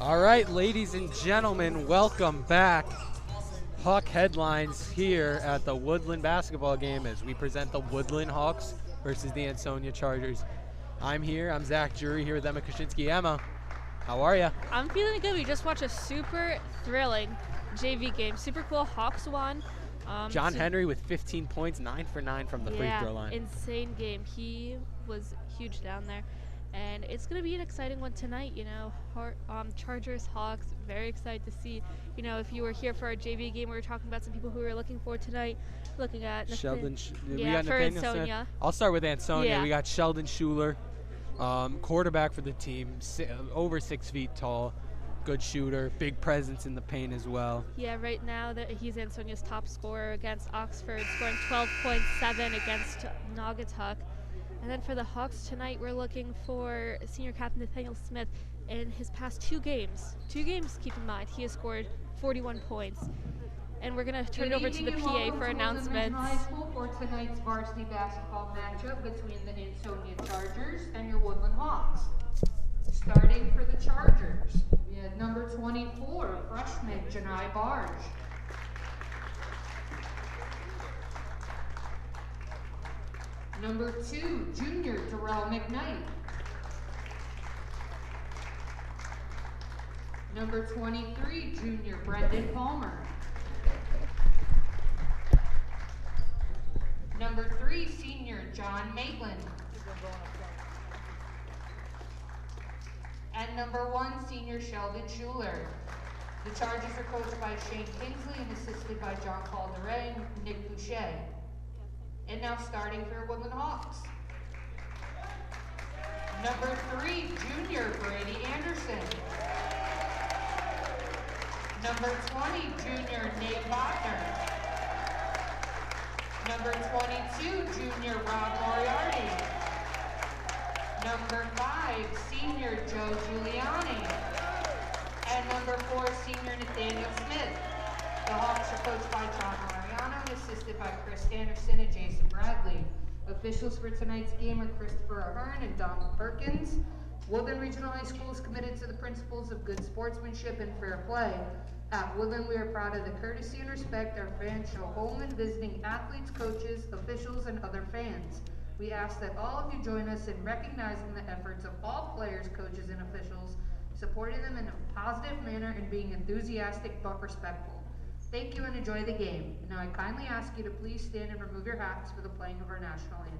All right, ladies and gentlemen, welcome back. Hawk headlines here at the Woodland basketball game as we present the Woodland Hawks versus the Ansonia Chargers. I'm Zach Jury here with Emma Krasinski. Emma, how are you? I'm feeling good. We just watched a super thrilling JV game. Super cool. Hawks won. John Henry with 15 points, 9 for 9 from the free throw line. Insane game. He was huge down there. And it's going to be an exciting one tonight, Chargers, Hawks, very excited to see. If you were here for our JV game, we were talking about some people who we were looking for tonight. Looking at Sheldon. for Ansonia. I'll start with Ansonia. Yeah. We got Sheldon Schuler, quarterback for the team, over 6 feet tall. Good shooter, big presence in the paint as well. Yeah, right now he's Ansonia's top scorer against Oxford, scoring 12.7 against Naugatuck. And then for the Hawks tonight, we're looking for senior captain Nathaniel Smith. In his past two games, keep in mind, he has scored 41 points. And we're going to turn it over to the PA for announcements. High School for tonight's varsity basketball matchup between the Ansonia Chargers and your Woodland Hawks. Starting for the Chargers, we have number 24, freshman Janai Barge. Number 2, junior Terrell McKnight. Number 23, junior Brendan Palmer. Number 3, senior John Maitland. And number 1, senior Sheldon Schuler. The Chargers are coached by Shane Kingsley and assisted by John Calderay and Nick Boucher. And now starting for Woodland Hawks. Number 3, junior Brady Anderson. Number 20, junior Nate Wagner. Number 22, junior Rob Moriarty. Number 5, senior Joe Giuliani. And number 4, senior Nathaniel Smith. The Hawks are coached by John Mariano and assisted by Chris Anderson and Jason Bradley. Officials for tonight's game are Christopher Ahern and Donald Perkins. Woodland Regional High School is committed to the principles of good sportsmanship and fair play. At Woodland, we are proud of the courtesy and respect our fans show home and visiting athletes, coaches, officials, and other fans. We ask that all of you join us in recognizing the efforts of all players, coaches, and officials, supporting them in a positive manner and being enthusiastic but respectful. Thank you and enjoy the game. Now I kindly ask you to please stand and remove your hats for the playing of our national anthem.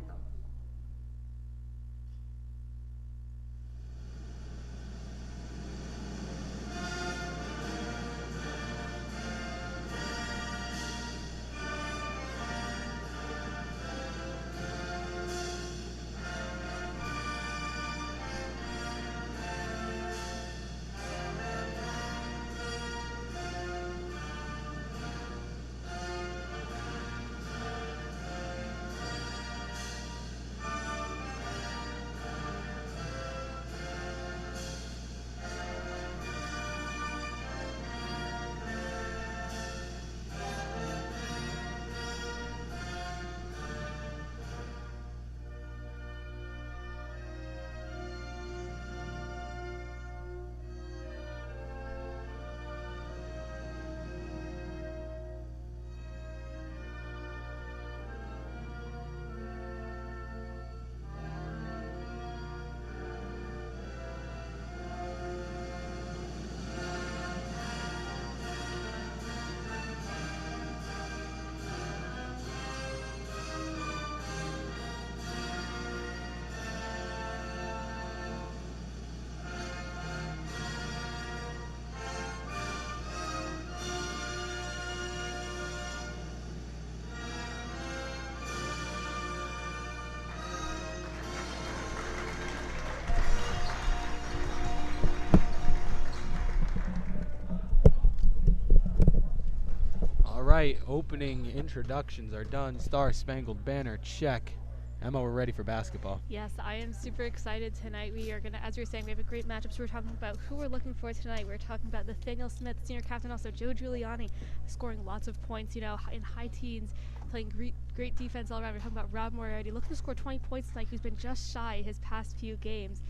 Right, opening introductions are done. Star Spangled Banner, check. Emma, we're ready for basketball. Yes, I am super excited tonight. We are going to, as we were saying, we have a great matchup. So we're talking about who we're looking for tonight. We're talking about Nathaniel Smith, senior captain, also Joe Giuliani, scoring lots of points, in high teens, playing great defense all around. We're talking about Rob Moriarty, looking to score 20 points tonight, who's been just shy his past few games.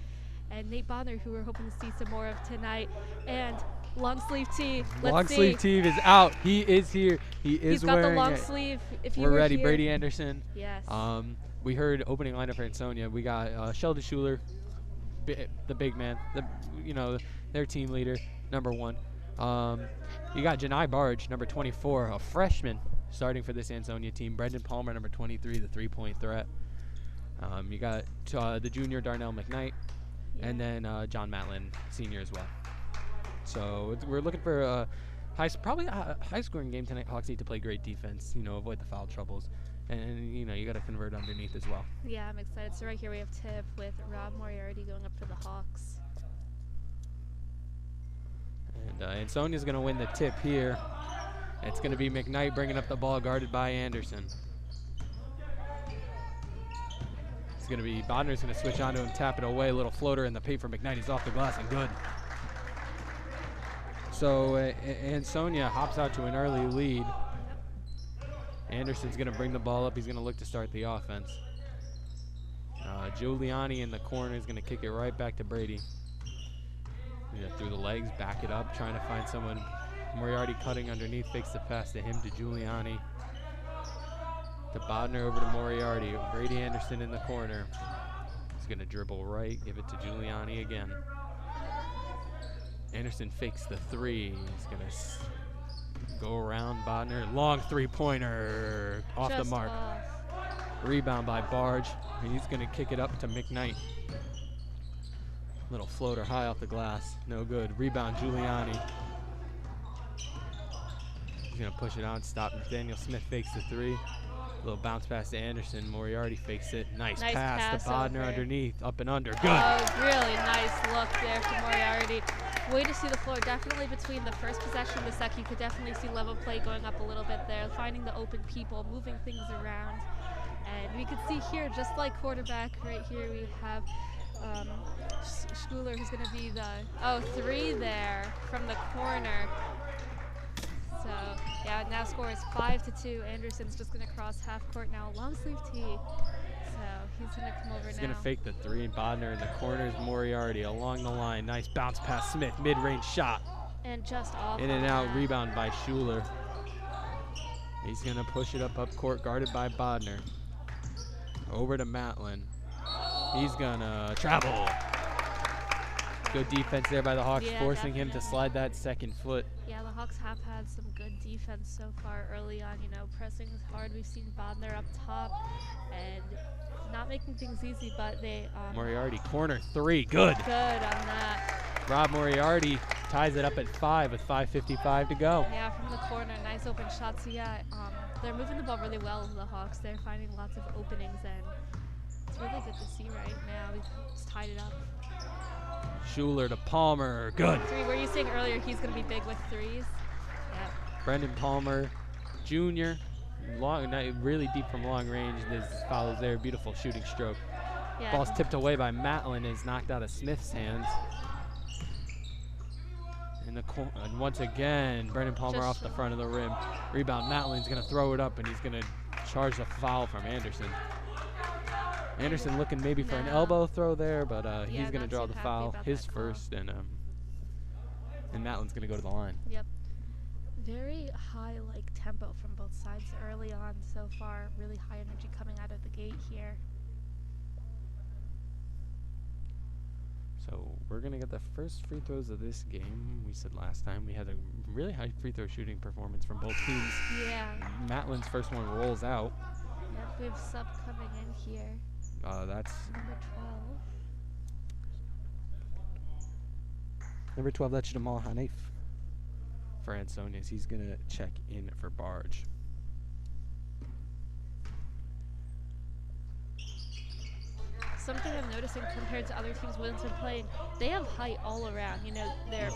and Nate Bonner, who we're hoping to see some more of tonight. And long sleeve tee. Long sleeve tee is out. He is here. He's got the long sleeve. If you We're were ready. here. Brady Anderson. Yes. We heard opening lineup for Ansonia. We got Sheldon Schuler, the big man, their team leader, number 1. You got Janai Barge, number 24, a freshman, starting for this Ansonia team. Brendan Palmer, number 23, the 3-point threat. You got the junior Darnell McKnight, and then John Matlin, senior as well. So we're looking for a probably a high-scoring game tonight. Hawks need to play great defense, avoid the foul troubles. And, you got to convert underneath as well. Yeah, I'm excited. So right here we have tip with Rob Moriarty going up for the Hawks. And Ansonia's going to win the tip here. It's going to be McKnight bringing up the ball, guarded by Anderson. It's going to be Bodner's going to switch onto him, tap it away. Little floater in the paint for McKnight. He's off the glass and good. So Ansonia hops out to an early lead. Anderson's going to bring the ball up. He's going to look to start the offense. Giuliani in the corner is going to kick it right back to Brady. Through the legs, back it up, trying to find someone. Moriarty cutting underneath, fakes the pass to him, to Giuliani. To Bodner, over to Moriarty. Brady Anderson in the corner. He's going to dribble right, give it to Giuliani again. Anderson fakes the 3. He's going to go around Bodner. Long 3-pointer off the mark. Rebound by Barge. And he's going to kick it up to McKnight. Little floater high off the glass. No good. Rebound Giuliani. He's going to push it on. Stop. Daniel Smith fakes the 3. Little bounce pass to Anderson. Moriarty fakes it. Nice pass to Bodner underneath. Up and under. Good. Oh, really nice look there from Moriarty. Way to see the floor. Definitely between the first possession and the second, you could definitely see level play going up a little bit there, finding the open people, moving things around. And we could see here, just like quarterback, right here we have Schuler, who's going to be the 3 there from the corner. So yeah, now score is 5-2. Anderson's just going to cross half court now, long sleeve tee. So he's going to come over now. He's going to fake the 3. Bodner in the corners. Moriarty along the line. Nice bounce pass. Smith, mid-range shot. And just off. In and out, rebound by Schuler. He's going to push it up court, guarded by Bodner. Over to Matlin. He's going to travel. Good defense there by the Hawks, forcing him to slide that second foot. Yeah, the Hawks have had some good defense so far early on, pressing hard. We've seen Bodner up top and not making things easy, but they... Moriarty, corner 3, good. Good on that. Rob Moriarty ties it up at 5 with 5:55 to go. Yeah, from the corner, nice open shots. So yeah, they're moving the ball really well, the Hawks. They're finding lots of openings, and it's really good to see right now. We've just tied it up. Schuler to Palmer, good. 3, were you saying earlier he's going to be big with 3s? Yeah. Brendan Palmer, junior, really deep from long range. This follows there, beautiful shooting stroke. Yeah. Ball's tipped away by Matlin, is knocked out of Smith's hands. And once again, Brendan Palmer off the front of the rim. Rebound, Matlin's going to throw it up, and he's going to charge the foul from Anderson. Anderson looking maybe for an elbow throw there, but he's going to draw the foul, his first, and Matlin's going to go to the line. Yep. Very high tempo from both sides early on so far. Really high energy coming out of the gate here. So we're going to get the first free throws of this game. We said last time we had a really high free throw shooting performance from both teams. Yeah. Matlin's first one rolls out. Yep, we have sub coming in here. That's number 12. Number 12, that's Jamal Hanif for Ansonia. He's going to check in for Barge. Something I'm noticing compared to other teams Williams are playing, they have height all around. They're,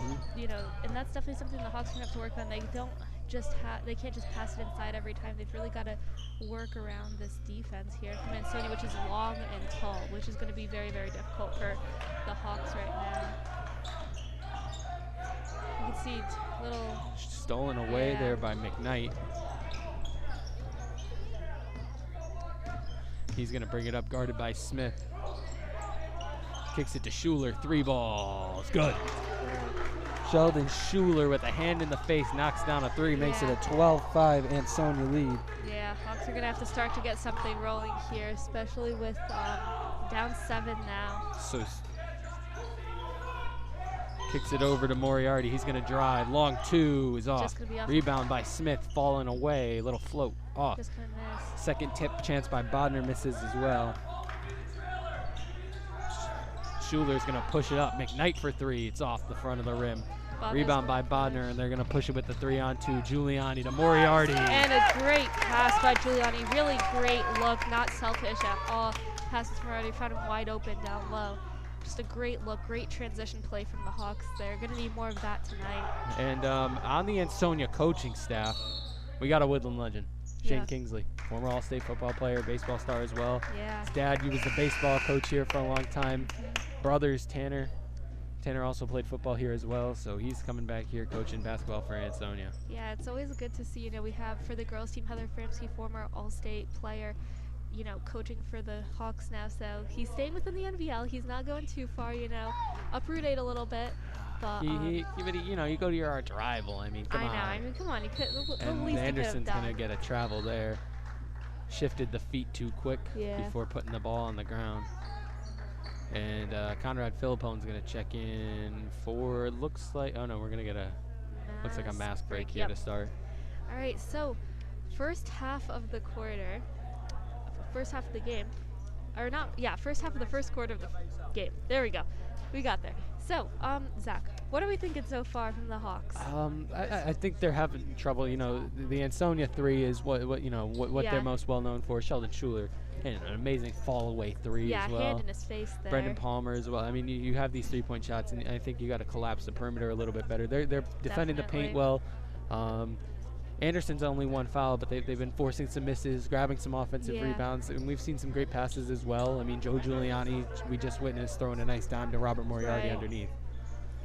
and that's definitely something the Hawks are going to have to work on. They don't just they can't just pass it inside every time. They've really got to work around this defense here from Ansonia, which is long and tall, which is going to be very, very difficult for the Hawks right now. You can see little stolen away there by McKnight. He's going to bring it up, guarded by Smith. Kicks it to Schuler. 3 balls. Good. Sheldon Schuler with a hand in the face knocks down a 3, makes it a 12-5 Ansonia lead. Yeah, Hawks are going to have to start to get something rolling here, especially with down 7 now. So kicks it over to Moriarty. He's going to drive. Long 2 is off. Rebound by Smith, falling away. Little float off. Just going to miss. Second tip chance by Bodner, misses as well. Schuler's going to push it up. McKnight for 3. It's off the front of the rim. Rebound by Bodner, and they're going to push it with the 3-on-2. Giuliani to Moriarty. And a great pass by Giuliani. Really great look, not selfish at all. Passes to Moriarty, found him wide open down low. Just a great look, great transition play from the Hawks there. Going to need more of that tonight. And on the Ansonia coaching staff, we got a Woodland legend, Shane Kingsley, former All-State football player, baseball star as well. Yeah. His dad, he was the baseball coach here for a long time. Brothers, Tanner also played football here as well, so he's coming back here coaching basketball for Ansonia. Yeah, it's always good to see. We have for the girls team Heather Framsky, former All-State player, coaching for the Hawks now. So he's staying within the NBL. He's not going too far, uproot a little bit. But you go to your arch rival. I mean, come on. I know. Come on. You could. And Anderson's gonna get a travel there. Shifted the feet too quick before putting the ball on the ground. And Conrad Philippone's going to check in for, looks like a mask break here to start. All right, so first half of the game, first half of the first quarter of the game. There we go. We got there. So, Zach, what are we thinking so far from the Hawks? I think they're having trouble. The Ansonia 3 is what they're most well known for. Sheldon Schuler, and an amazing fall away 3 as well. Yeah, hand in his face there. Brendan Palmer as well. I mean, you have these 3-point shots, and I think you got to collapse the perimeter a little bit better. They're defending the paint well. Anderson's only 1 foul, but they've been forcing some misses, grabbing some offensive rebounds, and we've seen some great passes as well. I mean, Joe Giuliani, we just witnessed throwing a nice dime to Robert Moriarty underneath.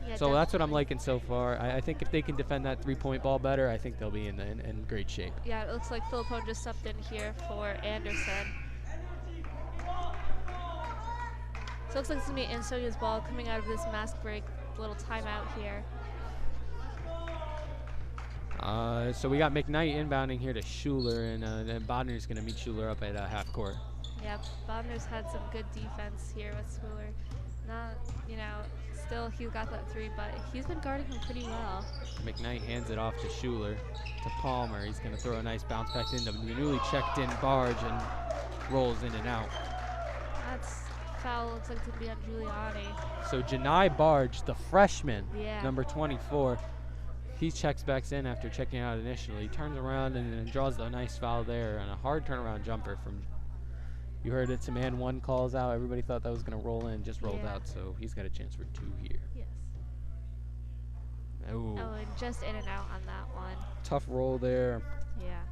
Yeah, so that's what I'm liking so far. I think if they can defend that 3-point ball better, I think they'll be in great shape. Yeah, it looks like Philippone just stepped in here for Anderson. So it looks like it's going to be Ansonia's ball coming out of this mask break, little timeout here. So we got McKnight inbounding here to Schuler, and Bodner's going to meet Schuler up at half court. Yep, Bodner's had some good defense here with Schuler. Still he got that 3, but he's been guarding him pretty well. McKnight hands it off to Schuler, to Palmer. He's going to throw a nice bounce back into the newly checked in Barge and rolls in and out. That's foul, looks like it's going to be on Giuliani. So Janai Barge, the freshman, yeah. number 24, he checks back in after checking out initially. He turns around and draws a nice foul there and a hard turnaround jumper from, you heard it's a man 1 calls out. Everybody thought that was going to roll in, just rolled out, so he's got a chance for 2 here. Yes. Ooh. Oh, and just in and out on that one. Tough roll there. Yeah.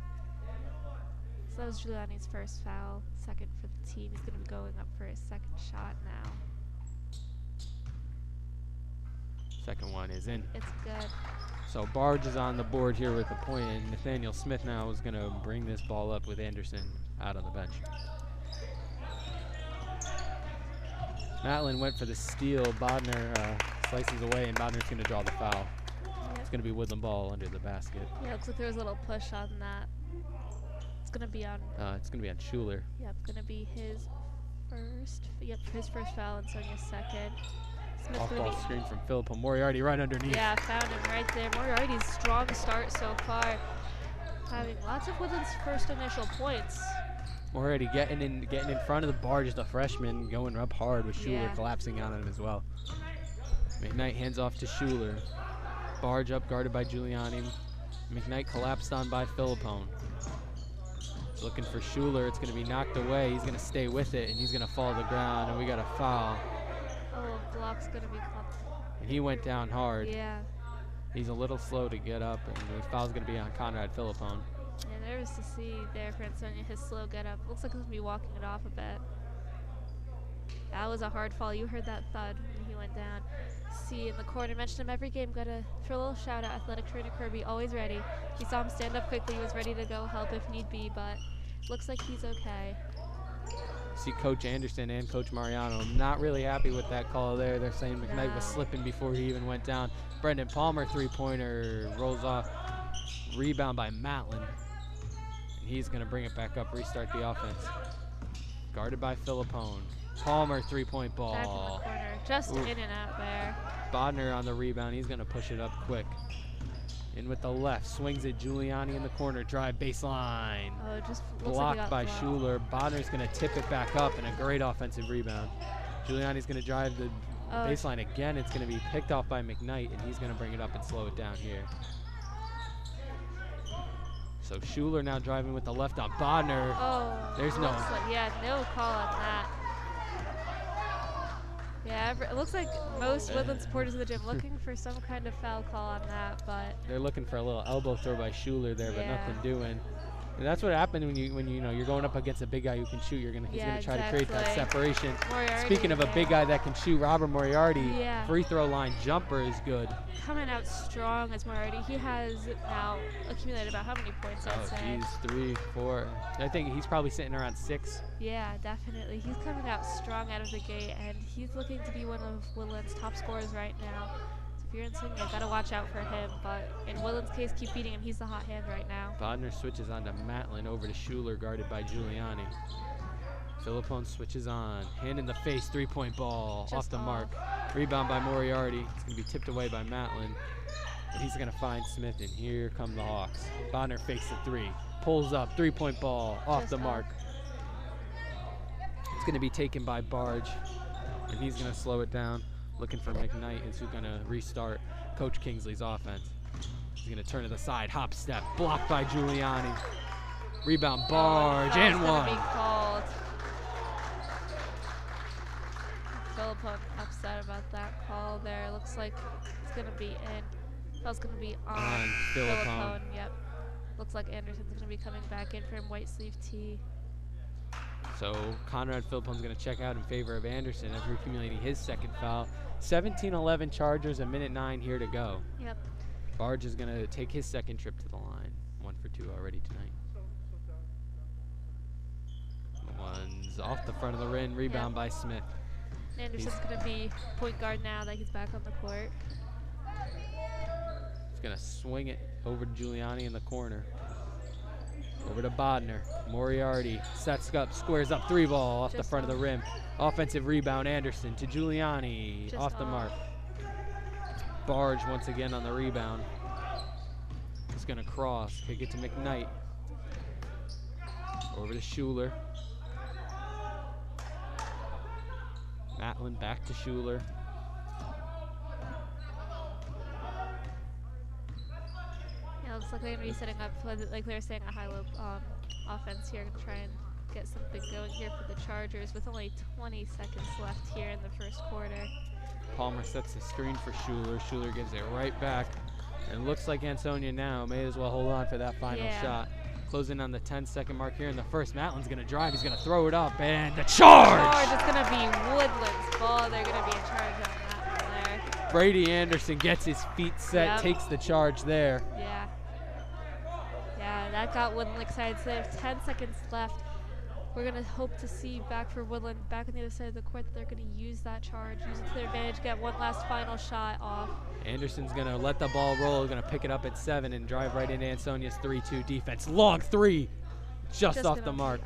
So that was Giuliani's first foul, second for the team. He's going to be going up for his second shot now. Second one is in. It's good. So Barge is on the board here with a point, and Nathaniel Smith now is going to bring this ball up with Anderson out on the bench. Matlin went for the steal. Bodner slices away, and Bodner's going to draw the foul. Yep. It's going to be Woodland ball under the basket. Yeah, looks like there was a little push on that. It's going to be on. It's going to be on Schuler. Yep, going to be his first. Yep, his first foul and Sonia's second. Off-ball screen from Philippo. Moriarty right underneath. Yeah, found him right there. Moriarty's strong start so far, having lots of Woodland's first initial points. Moriarty getting in front of the Barge, the freshman, going up hard with Schuler collapsing on him as well. McKnight hands off to Schuler. Barge up, guarded by Giuliani. McKnight collapsed on by Philippone. Looking for Schuler. It's going to be knocked away. He's going to stay with it, and he's going to fall to the ground, and we got a foul. Oh, block's going to be caught. And he went down hard. Yeah. He's a little slow to get up, and the foul's going to be on Conrad Philippone. Yeah, nervous to see there for Ansonia, his slow get up. Looks like he's going to be walking it off a bit. That was a hard fall. You heard that thud when he went down. See in the corner, mentioned him every game. Got to throw a little shout out. Athletic trainer Kirby, always ready. He saw him stand up quickly. He was ready to go help if need be, but looks like he's okay. See Coach Anderson and Coach Mariano not really happy with that call there. They're saying McKnight was slipping before he even went down. Brendan Palmer, three-pointer, rolls off. Rebound by Matlin. And he's going to bring it back up, restart the offense. Guarded by Philippone. Palmer, three-point ball. Back in the corner, just in and out there. Bodner on the rebound. He's going to push it up quick. In with the left, swings it. Giuliani in the corner, drive baseline. Oh, it just looks Blocked like by Schuler. Bodner's going to tip it back up, and a great offensive rebound. Giuliani's going to drive the baseline again. It's going to be picked off by McKnight, and he's going to bring it up and slow it down here. So Schuler now driving with the left on Bodner. Oh, there's no. No call on that. Yeah, it looks like most Woodland supporters in the gym looking for some kind of foul call on that, but they're looking for a little elbow throw by Schuler there, but nothing doing. And that's what happened when you're going up against a big guy who can shoot. He's gonna try to create that separation. Moriarty, Speaking of a big guy that can shoot, Robert Moriarty, Yeah. free throw line jumper is good. Coming out strong as Moriarty. He has now accumulated about how many points, I'd say? Geez, 3, 4. I think he's probably sitting around 6. Yeah, definitely. He's coming out strong out of the gate, and he's looking to be one of Woodland's top scorers right now. So if you're in Ansonia, gotta watch out for him. But in Woodland's case, keep beating him. He's the hot hand right now. Bodner switches on to Matlin, over to Schuler, guarded by Giuliani. Philippone switches on. Hand in the face, three-point ball, off the mark. Rebound by Moriarty. It's going to be tipped away by Matlin. But he's going to find Smith, and here come the Hawks. Bodner fakes the three. Pulls up, three-point ball, off the mark. It's going to be taken by Barge, and he's going to slow it down. Looking for McKnight is who's going to restart Coach Kingsley's offense. He's going to turn to the side, hop step, blocked by Giuliani. Rebound, Barge, and one. Be called. Philippone upset about that call there. Looks like it's going to be in. That's going to be on Philippone. Yep. Looks like Anderson's going to be coming back in for him, white sleeve tee. So Conrad Philippone's going to check out in favor of Anderson after accumulating his second foul. 17-11 Chargers, a minute 9 here to go. Yep. Barge is going to take his second trip to the line. 1 for 2 already tonight. One's off the front of the rim, rebound by Smith. Anderson's going to be point guard now that he's back on the court. He's going to swing it over to Giuliani in the corner. Over to Bodner. Moriarty sets up, squares up, three ball off the front of the rim. Offensive rebound, Anderson to Giuliani, off the mark. Barge once again on the rebound. He's going to cross, kick it to McKnight. Over to Schuler. Matlin back to Schuler. Yeah, looks like they're going to be setting up, like they were saying, a high-low offense here to try and get something going here for the Chargers with only 20 seconds left here in the first quarter. Palmer sets the screen for Schuler. Schuler gives it right back. And looks like Ansonia now may as well hold on for that final shot. Closing on the 10-second mark here in the first. Matlin's going to drive. He's going to throw it up. And the charge! It's going to be Woodland's ball. They're going to be in charge on that one there. Brady Anderson gets his feet set, takes the charge there. Yeah. Yeah, that got Woodland excited. So they have 10 seconds left. We're going to hope to see back for Woodland, back on the other side of the court, that they're going to use that charge, use it to their advantage, get one last final shot off. Anderson's going to let the ball roll, going to pick it up at 7 and drive right into Ansonia's 3-2 defense. Long three, just off the mark.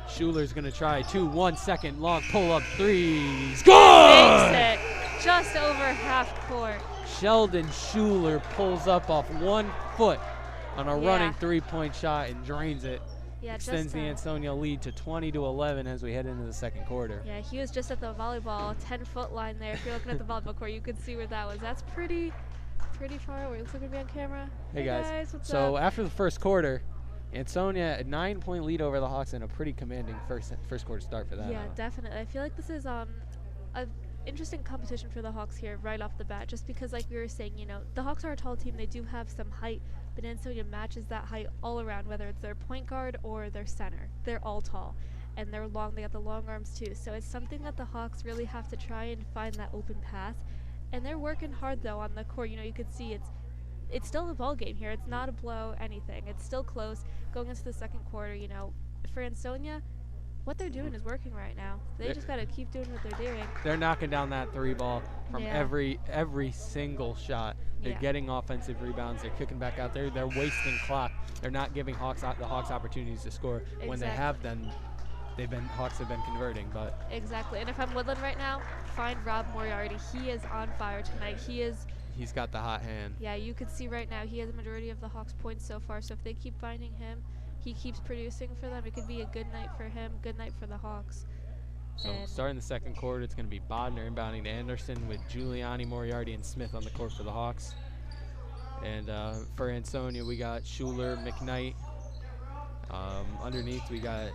Schuler's going to try 2 1-second long pull-up threes. Good! Makes it just over half court. Sheldon Schuler pulls up off 1 foot on a running three-point shot and drains it. Yeah, extends the Ansonia lead to 20-11 as we head into the second quarter. Yeah, he was just at the volleyball 10-foot line there. If you're looking at the volleyball court, you could see where that was. That's pretty far away. Looks like we're gonna be on camera. Hey guys, what's so up? after the first quarter, Ansonia a 9-point lead over the Hawks and a pretty commanding first quarter start for that. Yeah, definitely. I feel like this is a interesting competition for the Hawks here right off the bat, just because, like we were saying, you know, the Hawks are a tall team. They do have some height, but Ansonia matches that height all around, whether it's their point guard or their center. They're all tall, and they're long. They got the long arms too. So it's something that the Hawks really have to try and find that open path, and they're working hard though on the court. You know, you could see it's still a ball game here. It's not a blow anything. It's still close. Going into the second quarter, you know, for Ansonia, what they're doing is working right now. They just got to keep doing what they're doing. They're knocking down that 3-ball from Yeah. every single shot. They're Yeah. getting offensive rebounds. They're kicking back out there. They're wasting clock. They're not giving the Hawks opportunities to score. When they have them, Hawks have been converting. But exactly. And if I'm Woodland right now, find Rob Moriarty. He is on fire tonight. He's got the hot hand. Yeah, you could see right now he has a majority of the Hawks' points so far. So if they keep finding him, he keeps producing for them. It could be a good night for him, good night for the Hawks. So starting the second quarter, it's going to be Bodner inbounding to Anderson with Giuliani, Moriarty, and Smith on the court for the Hawks. And for Ansonia, we got Schuler, McKnight. Underneath, we got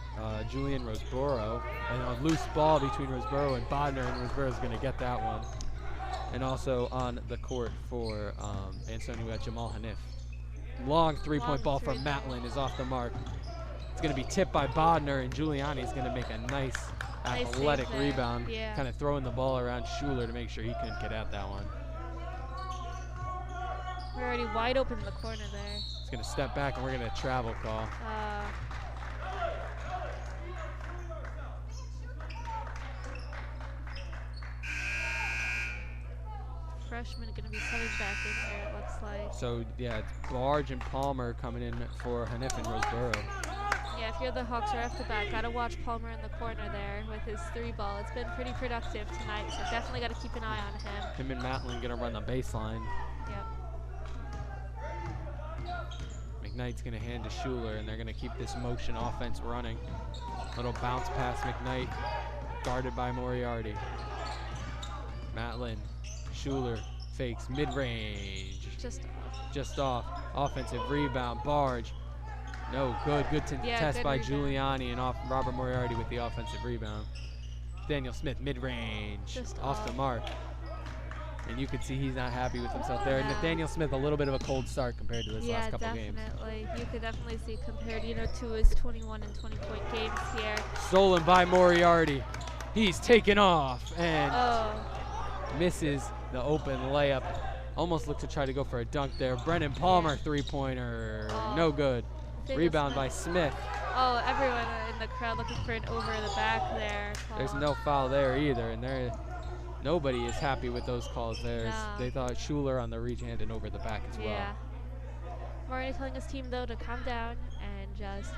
Julian Roseboro. And a loose ball between Roseboro and Bodner, and Roseboro's going to get that one. And also on the court for Ansonia, we got Jamal Hanif. Long three-point ball from Matlin is off the mark. It's going to be tipped by Bodner, and Giuliani is going to make a nice athletic rebound, kind of throwing the ball around Schuler to make sure he couldn't get at that one. We're already wide open in the corner there. He's going to step back, and we're going to travel call. Freshman going to be coming back in here, it looks like. So, yeah, it's Barge and Palmer coming in for Hanif and Roseboro. Yeah, if you're the Hawks right off the bat, got to watch Palmer in the corner there with his 3-ball. It's been pretty productive tonight, so definitely got to keep an eye on him. Him and Matlin going to run the baseline. Yep. McKnight's going to hand to Schuler, and they're going to keep this motion offense running. Little bounce pass McKnight, guarded by Moriarty. Matlin, Schuler fakes mid-range. Just off. Offensive rebound, Barge. No, good test by Giuliani, and off Robert Moriarty with the offensive rebound. Daniel Smith, mid-range, off the mark. And you can see he's not happy with himself there. And Nathaniel Smith, a little bit of a cold start compared to his last couple games. Yeah, definitely. You could definitely see compared, to his 21 and 20-point games here. Stolen by Moriarty. He's taken off and misses the open layup. Almost looked to try to go for a dunk there. Brennan Palmer, three-pointer, no good. Rebound by Smith. Oh, everyone in the crowd looking for an over the back there. There's no foul there either, and nobody is happy with those calls there. No. They thought Schuler on the reach hand and over the back as well. Yeah. Moriarty telling his team, though, to calm down and just,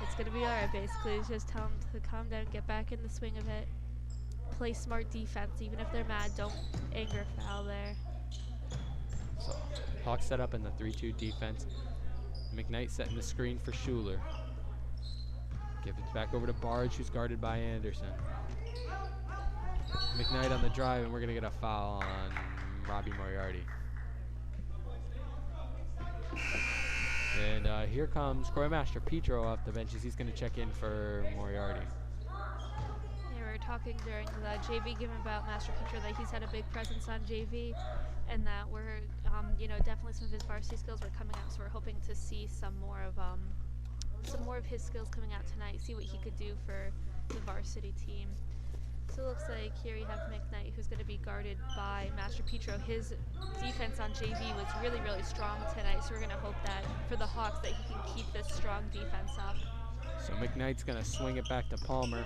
it's going to be all right, basically. Just tell them to calm down, get back in the swing of it. Play smart defense, even if they're mad. Don't anger foul there. So, Hawks set up in the 3-2 defense. McKnight setting the screen for Schuler. Give it back over to Barge, who's guarded by Anderson. McKnight on the drive, and we're going to get a foul on Robbie Moriarty. And here comes Master Petro off the benches. He's going to check in for Moriarty. Yeah, we were talking during the JV game about Master Petro that he's had a big presence on JV, and that we're, definitely some of his varsity skills were coming out. So we're hoping to see some more of his skills coming out tonight. See what he could do for the varsity team. So it looks like here you have McKnight, who's going to be guarded by Master Petro. His defense on JV was really, really strong tonight, so we're going to hope that for the Hawks that he can keep this strong defense up. So McKnight's going to swing it back to Palmer.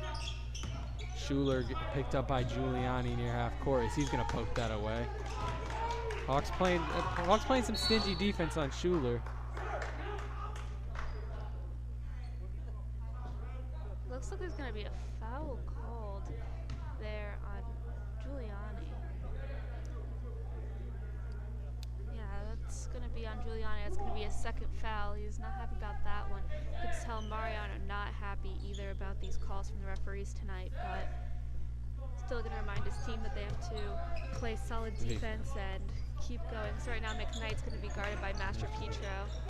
Schuler picked up by Giuliani near half court. He's going to poke that away. Hawks playing some stingy defense on Schuler. Looks like there's going to be a foul called there on Giuliani. Yeah, that's going to be on Giuliani. That's going to be a second foul. He's not happy about that one. You could tell Mariano not happy either about these calls from the referees tonight, but still going to remind his team that they have to play solid defense and keep going. So right now McKnight's going to be guarded by Master Petro.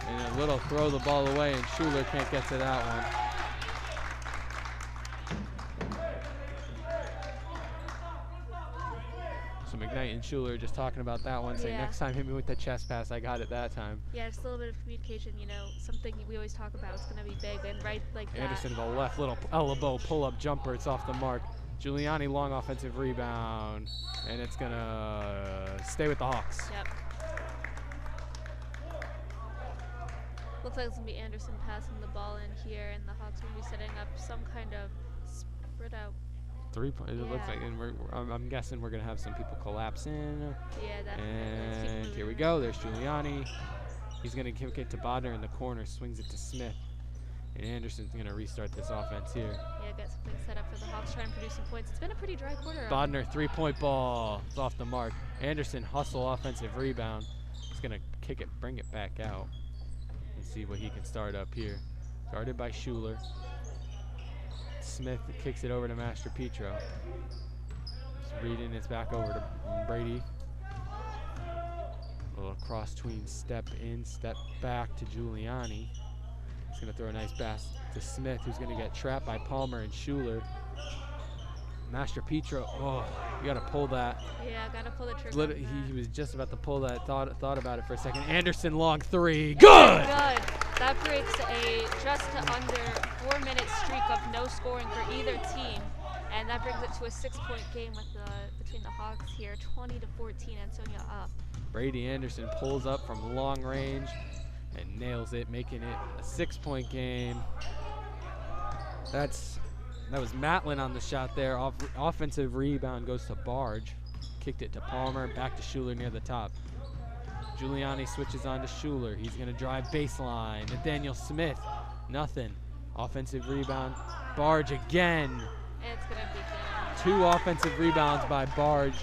And a little throw the ball away, and Schuler can't get to that one. So McKnight and Schuler are just talking about that one, saying next time hit me with the chest pass, I got it that time. Yeah, just a little bit of communication, something we always talk about. It's going to be big, and right like Anderson to the left, little elbow pull-up jumper, it's off the mark. Giuliani, long offensive rebound, and it's going to stay with the Hawks. Yep. Looks like it's going to be Anderson passing the ball in here, and the Hawks will be setting up some kind of spread out. 3 point. It looks Yeah. like, and I'm guessing we're gonna have some people collapse in. Yeah, definitely. Let's keep And here we moving. go. There's Giuliani. He's gonna kick it to Bodner in the corner. Swings it to Smith. And Anderson's gonna restart this offense here. Yeah, get something set up for the Hawks, try and produce some points. It's been a pretty dry quarter. Bodner 3-point ball. It's off the mark. Anderson hustle offensive rebound. He's gonna kick it, bring it back out, and see what he can start up here. Guarded by Schuler. Smith kicks it over to Master Petro. Reading it's back over to Brady. A little cross tween step in, step back to Giuliani. He's gonna throw a nice pass to Smith, who's gonna get trapped by Palmer and Schuler. Master Petro, oh, you gotta pull that. Yeah, gotta pull the trigger. On He that. was just about to pull that, thought about it for a second. Anderson long 3, good! Good. That breaks a just under 4-minute streak of no scoring for either team, and that brings it to a 6-point game with between the Hawks here, 20-14. Ansonia up. Brady Anderson pulls up from long range and nails it, making it a 6-point game. That was Matlin on the shot there. Offensive rebound goes to Barge. Kicked it to Palmer, back to Schuler near the top. Giuliani switches on to Schuler. He's going to drive baseline. Nathaniel Smith, nothing. Offensive rebound. Barge again. It's going to be good. 2 offensive rebounds by Barge.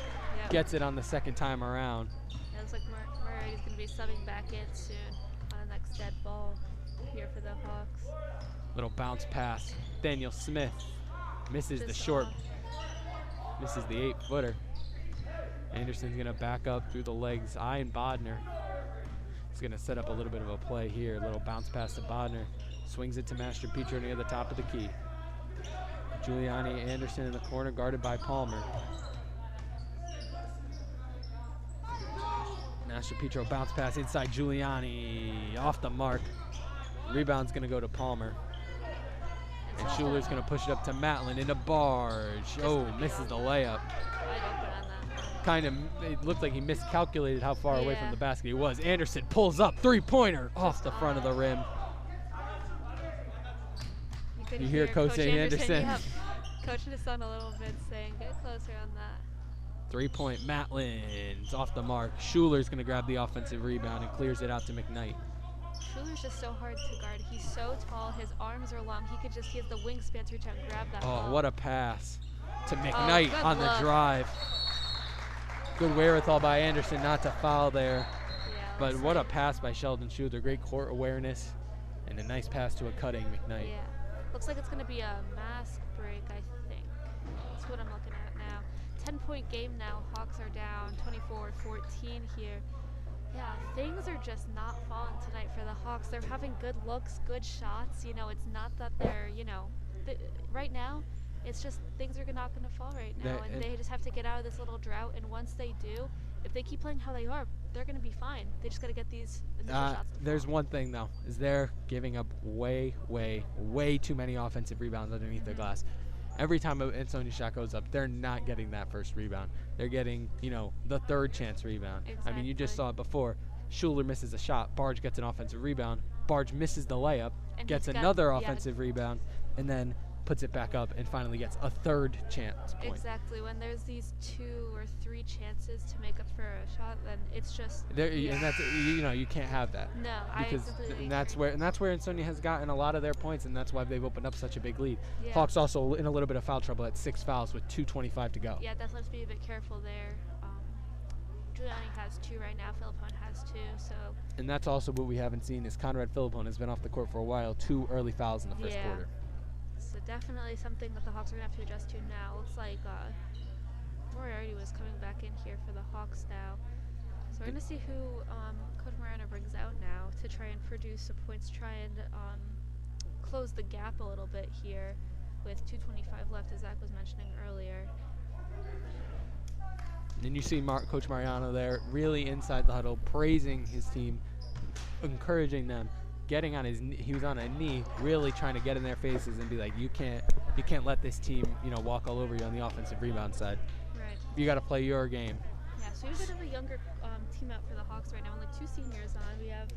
Yep. Gets it on the second time around. It looks like Murray is going to be subbing back in soon on the next dead ball here for the Hawks. Little bounce pass. Nathaniel Smith misses the Just short, off. misses the 8-footer. Anderson's going to back up through the legs, eyeing Bodner. He's going to set up a little bit of a play here. Little bounce pass to Bodner. Swings it to Master Petro near the top of the key. Giuliani Anderson in the corner, guarded by Palmer. Master Petro bounce pass inside Giuliani. Off the mark. Rebound's going to go to Palmer. And Schuler's going to push it up to Matlin into Barge. Oh, misses the layup. Wide open on that. Kind of, it looked like he miscalculated how far away from Yeah. the basket he was. Anderson pulls up, 3-pointer off the front of the rim. could You hear Coach Anderson. Yep. Coaching his son a little bit, saying, get closer on that. 3-point Matlin's off the mark. Schuler's going to grab the offensive rebound and clears it out to McKnight. Schuler's just so hard to guard. He's so tall. His arms are long. He has the wingspan to reach out and grab that ball. Oh, what a pass to McKnight good on the look. drive. Good wherewithal by Anderson not to foul there. Yeah, But looks what a like- pass by Sheldon Schuler. Great court awareness and a nice pass to a cutting McKnight. Yeah. Looks like it's going to be a mask break, I think. That's what I'm looking at now. 10-point game now. Hawks are down 24-14 here. Yeah, things are just not falling tonight for the Hawks. They're having good looks, good shots. You know, it's not that they're, right now, it's just things are not going to fall right now. And they just have to get out of this little drought. And once they do, if they keep playing how they are, they're going to be fine. They just got to get these initial shots to There's fall. one thing, though, is they're giving up way too many offensive rebounds underneath their glass. Every time an Ansonia shot goes up, they're not getting that first rebound. They're getting, the third chance rebound. I mean, you just Exactly. saw it before. Schuler misses a shot. Barge gets an offensive rebound. Barge misses the layup, And gets he's got- another yeah. offensive rebound, and then puts it back up and finally gets a third chance point. Exactly. When there's these 2 or 3 chances to make up for a shot, then it's just And that's you can't have that. no. Because I completely and that's agree. where Ansonia has gotten a lot of their points, and that's why they've opened up such a big lead. Yeah. Hawks also in a little bit of foul trouble at 6 fouls with 2:25 to go. Yeah, definitely have to be a bit careful there. Giuliani has 2 right now. Philippone has 2. So And that's also what we haven't seen is Conrad Philippone has been off the court for a while. 2 early fouls in the first Yeah. quarter. so definitely something that the Hawks are gonna have to adjust to now. Looks like Moriarty was coming back in here for the Hawks now. So we're gonna see who Coach Morano brings out now to try and produce some points, try and close the gap a little bit here with 2:25 left, as Zach was mentioning earlier. And you see Coach Mariano there really inside the huddle, praising his team, encouraging them, getting on his he was on a knee, really trying to get in their faces and be like, you can't let this team, walk all over you on the offensive rebound side. Right. You got to play your game. Yeah, so we have a bit of a younger team out for the Hawks right now. Only 2 seniors on. We have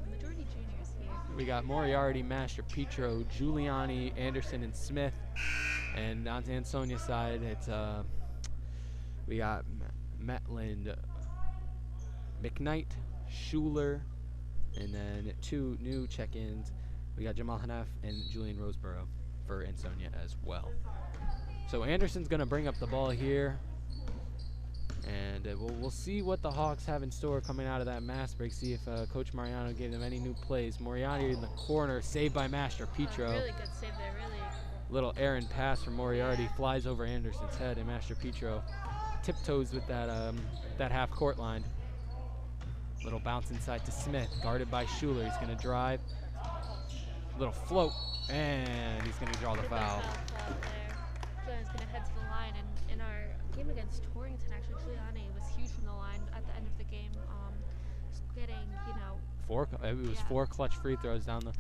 majority juniors here. We got Moriarty, Master Petro, Giuliani, Anderson, and Smith. And on the Ansonia side, it's we got Metland, McKnight, Schuler, and then 2 new check-ins. We got Jamal Hanaf and Julian Roseborough for Ansonia as well. So Anderson's going to bring up the ball here. And we'll see what the Hawks have in store coming out of that mass break. See if Coach Mariano gave them any new plays. Moriarty in the corner, saved by Master Petro. Really good save there, really. Little errant pass from Moriarty, flies over Anderson's head, and Master Petro tiptoes with that half-court line. Little bounce inside to Smith, guarded by Schuler. He's going to drive. Little float, and he's going to draw the foul. Julian's going to head to the line, and in our game against Torrington, actually, Giuliani was huge from the line at the end of the game, just getting, you know. It was 4 clutch free throws down the,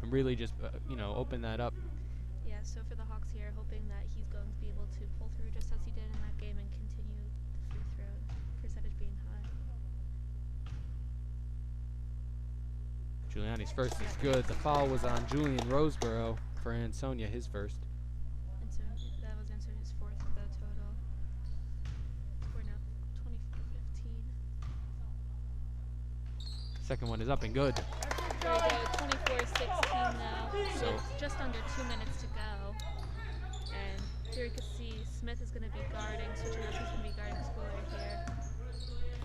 and really just, open that up. Yeah, so for the Hawks here, hoping that he's going to be able to pull through just as he did in that game and continue the free throw percentage being high. Giuliani's first is good. The foul was on Julian Roseborough for Ansonia, his first. And so that was Ansonia's 4th of the total. We're now 24-15. Second one is up and good. There we go, 24-16 now. So With just under 2 minutes to go. And here you can see Smith is going to be guarding, switching up, he's going to be guarding Schuler here.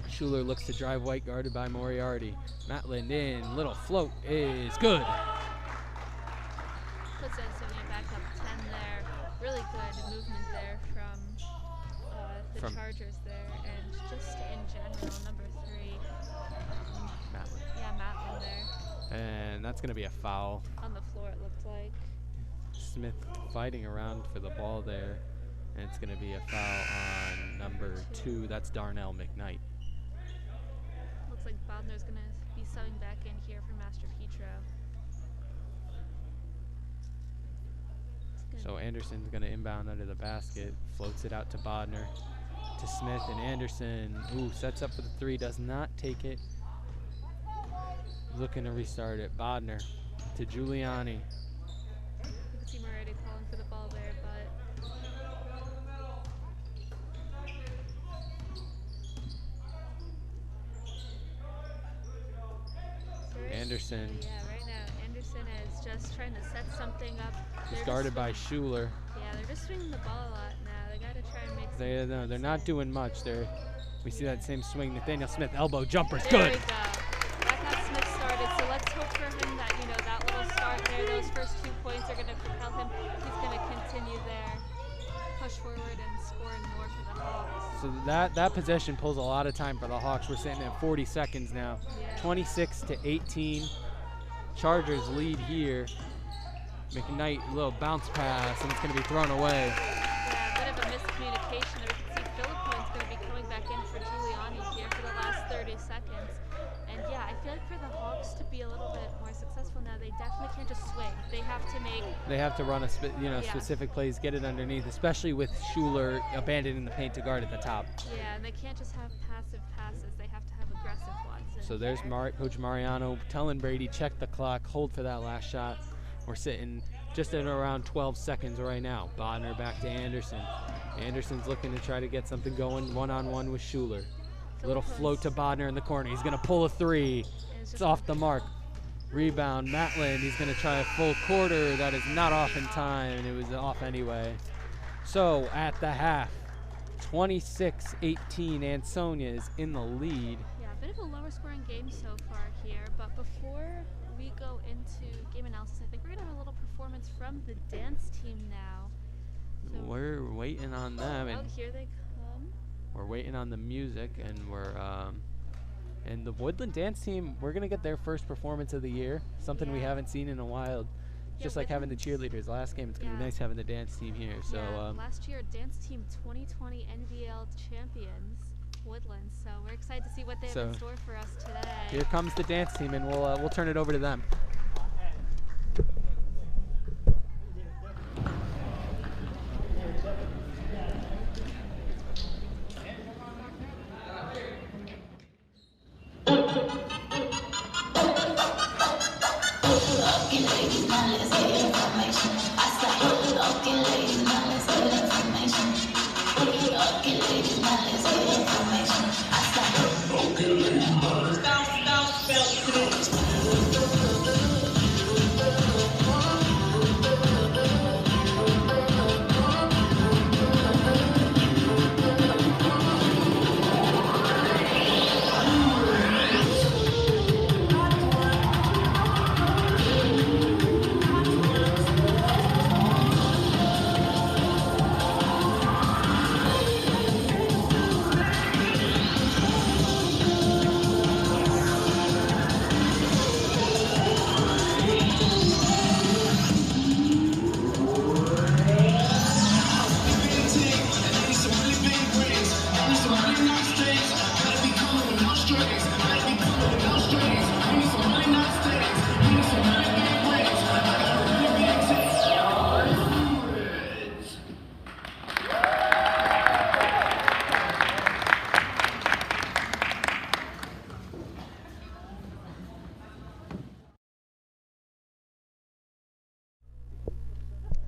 Schuler looks to drive white, guarded by Moriarty. Matland in, little float is good. Puts Ansonia back up 10 there. Really good movement there from the Chargers there. And just in general, number 3. Matland. Yeah, Matland there. And that's going to be a foul. On the floor, it looked like. Smith fighting around for the ball there. And it's going to be a foul on number 2. That's Darnell McKnight. Looks like Bodner's going to be subbing back in here for Master Petro. So Anderson's going to inbound under the basket, floats it out to Bodner, to Smith, and Anderson, sets up for the 3, does not take it. Looking to restart it. Bodner to Giuliani. You can see Moretti calling for the ball there, but Anderson. Yeah, right now Anderson is just trying to set something up. He's guarded by Schuler. Yeah, they're just swinging the ball a lot now. They got to try and make. They're not doing much. We see that same swing. Nathaniel Smith, elbow jumper's there good. We go. That got Smith started, so let's hope for him that that little start there, those first 2 points are going to propel him. He's going to continue there, push forward and score more for the Hawks. So that possession pulls a lot of time for the Hawks. We're sitting at 40 seconds now. Yeah. 26-18. Chargers lead here. McKnight, a little bounce pass, and it's going to be thrown away. Yeah, a bit of a miscommunication there. We can see Philippo's going to be coming back in for Giuliani here for the last 30 seconds. And yeah, I feel like for the Hawks to be a little bit more successful now, they definitely can't just swing. They have to run specific plays, get it underneath, especially with Schuler abandoning the paint to guard at the top. Yeah, and they can't just have passive passes. They have to have aggressive ones. So there's Coach Mariano telling Brady, check the clock, hold for that last shot. We're sitting just at around 12 seconds right now. Bodner back to Anderson. Anderson's looking to try to get something going one-on-one with Schuler. Little float to Bodner in the corner. He's going to pull a 3. It's off the mark. Rebound, Matland. He's going to try a full quarter. That is not off in time, and it was off anyway. So at the half, 26-18, Ansonia is in the lead. Yeah, a bit of a lower scoring game so far here, but before we go into game analysis, I think we're going to have a little performance from the dance team now. So we're waiting on them. Oh, here they come. We're waiting on the music, and and the Woodland dance team, we're going to get their first performance of the year, something we haven't seen in a while. Just like having the cheerleaders last game, it's going to be nice having the dance team here. So last year, dance team 2020 NVL champions, Woodland. So we're excited to see what they have in store for us today. Here comes the dance team, and we'll turn it over to them.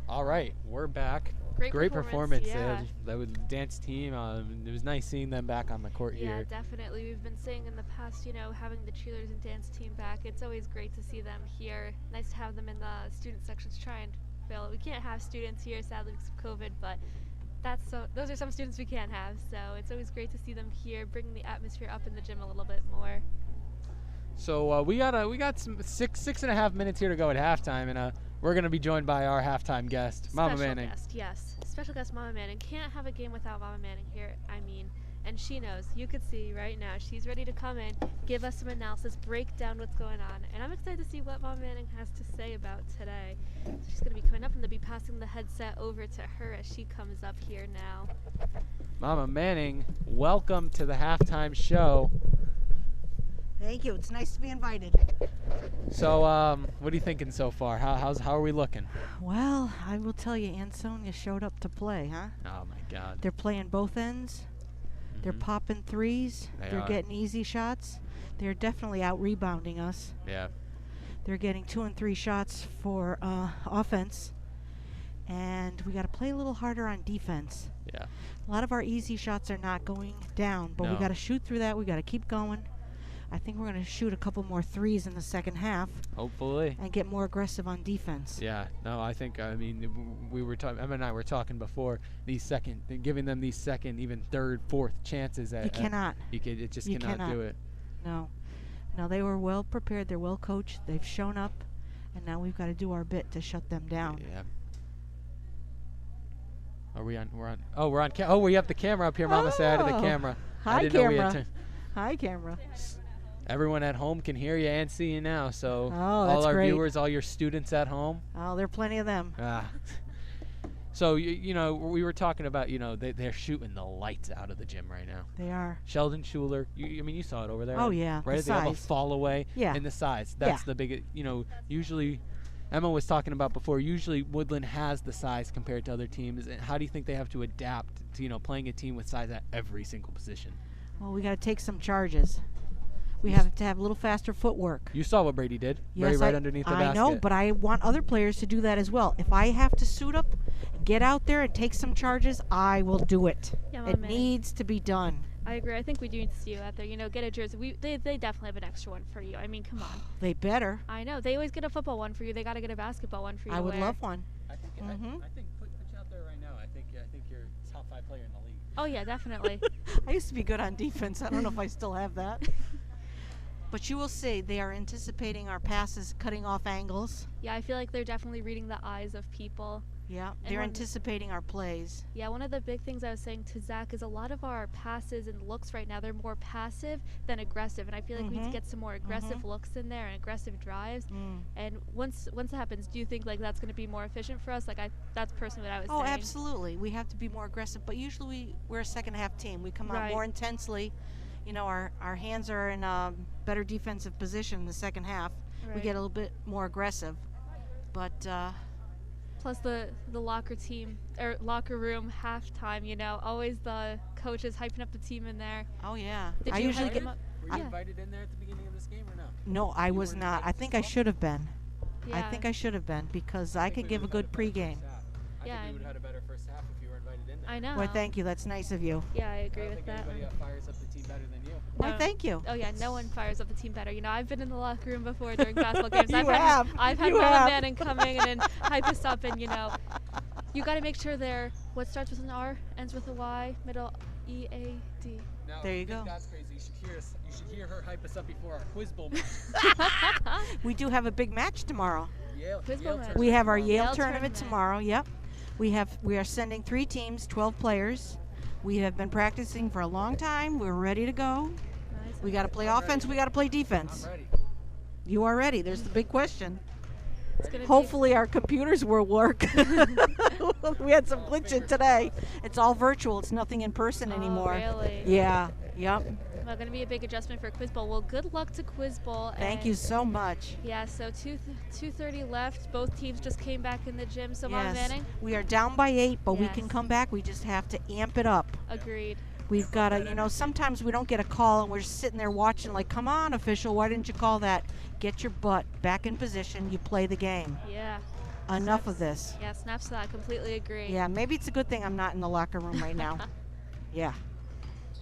All right, we're back. Great performance. yeah. That was the dance team. It was nice seeing them back on the court Yeah, here. definitely. We've been saying in the past, having the cheerleaders and dance team back, it's always great to see them here. Nice to have them in the student section to try and fill. We can't have students here, sadly, because of COVID, but those are some students we can't have, so it's always great to see them here, bringing the atmosphere up in the gym a little bit more. So we got some 6.5 minutes here to go at halftime, and we're gonna be joined by our halftime guest, Mama Manning. Special guest, yes. Special guest Mama Manning. Can't have a game without Mama Manning here, and she knows. You could see right now, she's ready to come in, give us some analysis, break down what's going on, and I'm excited to see what Mama Manning has to say about today. So she's gonna be coming up, and they'll be passing the headset over to her as she comes up here now. Mama Manning, welcome to the halftime show. Thank you. It's nice to be invited. So, what are you thinking so far? How are we looking? Well, I will tell you, Ansonia showed up to play, huh? Oh my God. They're playing both ends. They're popping threes. They're are. getting easy shots. They're definitely out rebounding us. Yeah. They're getting 2 and 3 shots for offense, and we got to play a little harder on defense. Yeah. A lot of our easy shots are not going down, but we No. got to shoot through that. We got to keep going. I think we're going to shoot a couple more threes in the second half Hopefully. and get more aggressive on defense. Yeah. No, I think. I mean, we were talking. Emma and I were talking before. Giving them these second, even third, fourth chances. You cannot. You just You cannot do it. No. No, they were well prepared. They're well coached. They've shown up, and now we've got to do our bit to shut them down. Yeah. Are we on? We're on. Oh, we're on. We have the camera up here. Mama said to the Oh. camera. I Hi, didn't know we had camera. Hi, camera. Everyone at home can hear you and see you now. So Oh, all that's our great. viewers, all your students at home. Oh, there are plenty of them. So we were talking about they're shooting the lights out of the gym right now. They are. Sheldon Schuler, you saw it over there. Oh, yeah, Right, the they have a size. fall away. Yeah. And the size. That's Yeah. the biggest. Usually, Emma was talking about before. Usually, Woodland has the size compared to other teams. And how do you think they have to adapt to playing a team with size at every single position? Well, we got to take some charges. We have to have a little faster footwork. You saw what Brady did. Yes, Brady right underneath the basket. I know, but I want other players to do that as well. If I have to suit up, get out there and take some charges, I will do it. Yeah, It Mama. needs to be done. I agree. I think we do need to see you out there. Get a jersey. They definitely have an extra one for you. I mean, come on. They better. I know. They always get a football one for you. They got to get a basketball one for you. I to would wear. love one. I think put you out there right now. I think you're top 5 player in the league. Oh yeah, definitely. I used to be good on defense. I don't know if I still have that. But you will see, they are anticipating our passes, cutting off angles. Yeah, I feel like they're definitely reading the eyes of people. Yeah, And they're when- anticipating our plays. Yeah, one of the big things I was saying to Zach is a lot of our passes and looks right now, they're more passive than aggressive. And I feel like we need to get some more aggressive looks in there and aggressive drives. And once that happens, do you think that's going to be more efficient for us? That's personally what I was saying. Oh, absolutely. We have to be more aggressive. But usually we're a second half team. We come out Right. more intensely. Our hands are in a better defensive position in the second half. We Right. get a little bit more aggressive. But Plus the locker room halftime, always the coaches hyping up the team in there. oh yeah, Did I you usually hype get. them up? Were you Yeah. invited in there at the beginning of this game or no? No, I You was weren't not. invited I to think I smoke? should have been. Yeah. I think I should have been because I could give a good pregame. I Yeah, think we would have had a better first half if you were invited in I know. Well, thank you. That's nice of you. Yeah, I agree with that. Anybody fires up the team better than you. Why, No. thank you. Oh yeah, no one fires up the team better. You know, I've been in the locker room before during basketball games. You I've have. I've had You Mama have. Manning coming and then hype us up, and you know, you got to make sure they're what starts with an R, ends with a Y, middle EAD. Now, There you if go. That's crazy. You should hear her hype us up before our Quiz Bowl match. We do have a big match tomorrow. Yale, Quiz Bowl Yale match. tournament We have our tomorrow. Yale Yale tournament tournament. tomorrow. Yep. We are sending 3 teams, 12 players. We have been practicing for a long time. We're ready to go. Nice. We got to play I'm offense. ready. We got to play defense. I'm ready. You are ready. There's the big question. It's gonna Hopefully our computers will work. We had some glitching today. It's all virtual. It's nothing in person Oh, anymore. really? Yeah. Yep. Well, going to be a big adjustment for Quiz Bowl. Well, good luck to Quiz Bowl. Thank and you so much. Yeah, so 2:30 left. Both teams just came back in the gym. So Mama Yes. Manning, We are down by 8, but we can Yes. come back. We just have to amp it up. agreed. We've got to, sometimes we don't get a call and we're just sitting there watching like, come on, official, why didn't you call that? Get your butt back in position. You play the game. Yeah. Enough of this. Yeah, snaps to that. Completely agree. Yeah, maybe it's a good thing I'm not in the locker room right now. Yeah.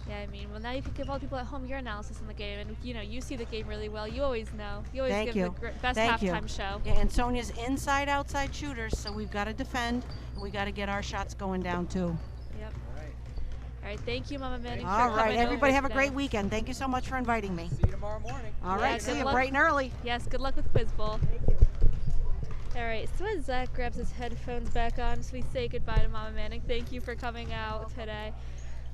Yeah, I mean, well, now you can give all the people at home your analysis on the game, and you see the game really well. You always know. You always Thank give you. the best Thank you. halftime show. Yeah, and Sonia's inside outside shooters, so we've got to defend and we got to get our shots going down too. Yep. All right. All right, thank you, Mama Manning. All for right, coming everybody over have a today. great weekend. Thank you so much for inviting me. See you tomorrow morning. All Yeah, right, good see you luck. bright and early. Yes, good luck with Quiz Bowl. All right, so as Zach grabs his headphones back on, so we say goodbye to Mama Manning. Thank you for coming out today.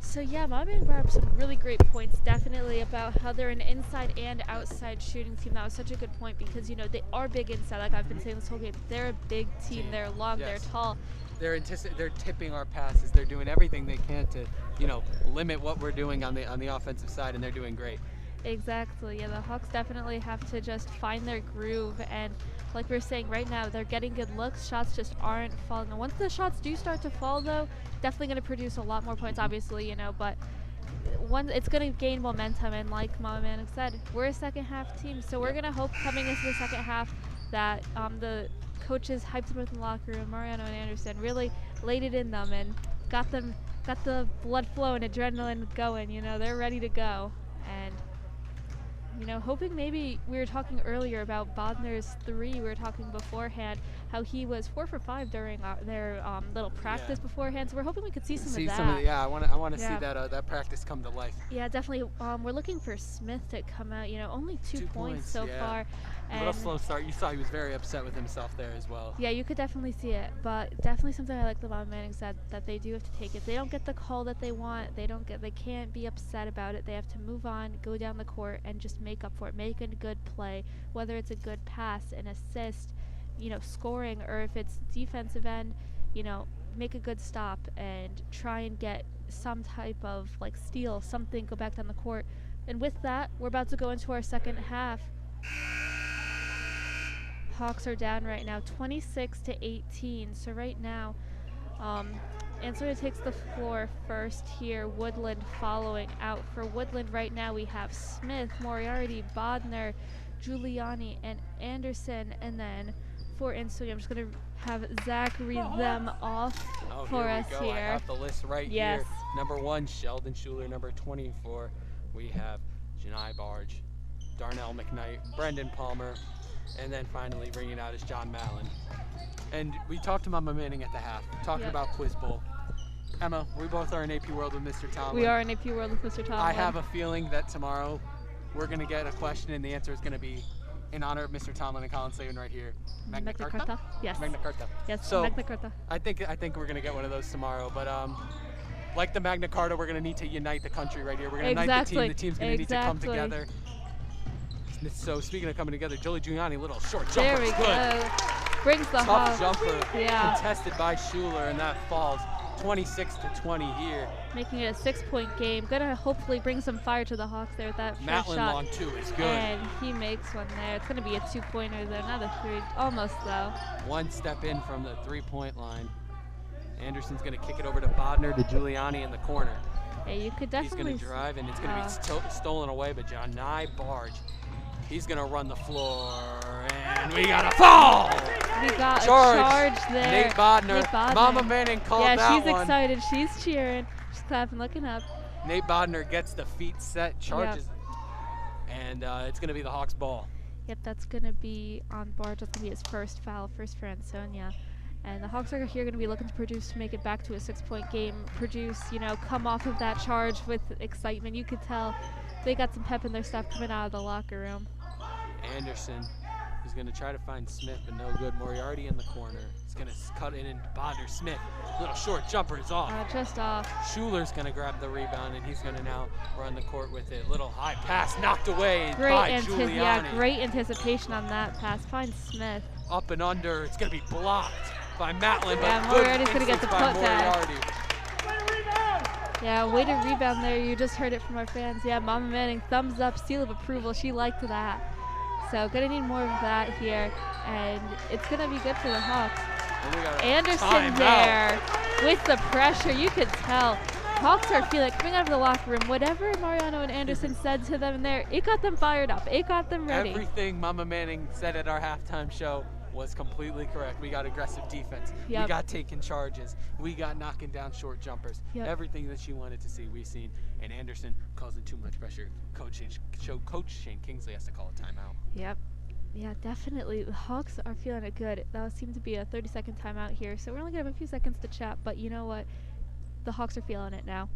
So yeah, Mama Manning brought up some really great points, definitely about how they're an inside and outside shooting team. That was such a good point because, they are big inside, like I've been saying this whole game. They're a big team. They're long, Yes. they're tall. They're tipping our passes. They're doing everything they can to, limit what we're doing on the offensive side, and they're doing great. Exactly. Yeah, the Hawks definitely have to just find their groove, and like we were saying, right now they're getting good looks. Shots just aren't falling. And once the shots do start to fall, though, definitely going to produce a lot more points. Obviously, but it's going to gain momentum. And like Mama Manning said, we're a second half team, so we're going to hope coming into the second half that the coaches hyped them up in the locker room. Mariano and Anderson really laid it in them and got the blood flowing, adrenaline going. They're ready to go. And hoping maybe we were talking earlier about Bodner's 3. We were talking beforehand how he was 4 for 5 during their little practice beforehand. So we're hoping we could see some of that. I want to Yeah. see that practice come to life. Yeah, definitely. We're looking for Smith to come out. Only 2 points so yeah. far. A little slow start. You saw he was very upset with himself there as well. Yeah, you could definitely see it, but definitely something I like that Mama Manning said, that they do have to take. If they don't get the call that they want, they can't be upset about it. They have to move on, go down the court, and just make up for it. Make a good play, whether it's a good pass, an assist, scoring, or if it's defensive end, make a good stop and try and get some type of steal, something, go back down the court. And with that, we're about to go into our second half. Hawks are down right now 26-18. So right now, Ansonia takes the floor first here. Woodland following out. For Woodland right now, we have Smith, Moriarty, Bodner, Giuliani, and Anderson. And then for Ansonia, I'm just going to have Zach read them off for here us we go. here. I have the list right Yes. here. Number 1, Sheldon Schuler. Number 24, we have Janai Barge, Darnell McKnight, Brendan Palmer, and then finally ringing out is John Mallon. And we talked to Mama Manning at the half, talking Yep. about Quiz Bowl. Emma, we both are in AP World with Mr. Tomlin. We are in AP World with Mr. Tomlin. I have a feeling that tomorrow we're going to get a question and the answer is going to be in honor of Mr. Tomlin and Colin Slavin right here. Magna Carta? Yes. Magna Carta. Yes, So Magna Carta. I think we're going to get one of those tomorrow, but like the Magna Carta, we're going to need to unite the country right here. We're going to unite the team. The team's going to need to come together. So speaking of coming together, Jolie Giuliani, little short jumper. There we Good. go. Brings the Tough Hawks. jumper. Yeah. Contested by Schuler, and that falls 26-20 here. Making it a 6-point game. Gonna hopefully bring some fire to the Hawks there with that first Matlin shot. long two is good. And he makes one there. It's gonna be a 2-pointer there, not a 3. Almost though. One step in from the 3-point line. Anderson's going to kick it over to Bodner, to Giuliani in the corner. Yeah, you could He's definitely. going to drive, and it's going to be stolen away, but Janai Barge He's going to run the floor, and we got a foul! We got a charge there. Nate Bodner. Mama Manning called that one. Yeah, she's excited. She's cheering. She's clapping, looking up. Nate Bodner gets the feet set, charges, and it's going to be the Hawks' ball. Yep, that's going to be on Barge. That's going to be his first foul, first for Ansonia. And the Hawks are here going to be looking to produce to make it back to a 6-point game. Produce, come off of that charge with excitement. You could tell they got some pep in their step coming out of the locker room. Anderson is going to try to find Smith, but no good. Moriarty in the corner. He's going to cut it into Bodner. Smith, little short jumper is off. Just off. Schuler's going to grab the rebound, and he's going to now run the court with it. Little high pass knocked away by Giuliani. Yeah, great anticipation on that pass. Find Smith. Up and under. It's going to be blocked by Matlin. Yeah, Moriarty's going to get the putback. Yeah, way to rebound there. You just heard it from our fans. Yeah, Mama Manning, thumbs up, seal of approval. She liked that. So going to need more of that here. And it's going to be good for the Hawks. Anderson there with the pressure. You could tell. Hawks are feeling coming out of the locker room. Whatever Mariano and Anderson said to them there, it got them fired up. It got them ready. Everything Mama Manning said at our halftime show was completely correct. We got aggressive defense. Yep. We got taking charges. We got knocking down short jumpers. Yep. Everything that she wanted to see, we've seen. And Anderson causing too much pressure. Coach Shane Kingsley has to call a timeout. Yep. Yeah, definitely. The Hawks are feeling it good. That seemed to be a 30-second timeout here, so we're only going to have a few seconds to chat, but you know what? The Hawks are feeling it now.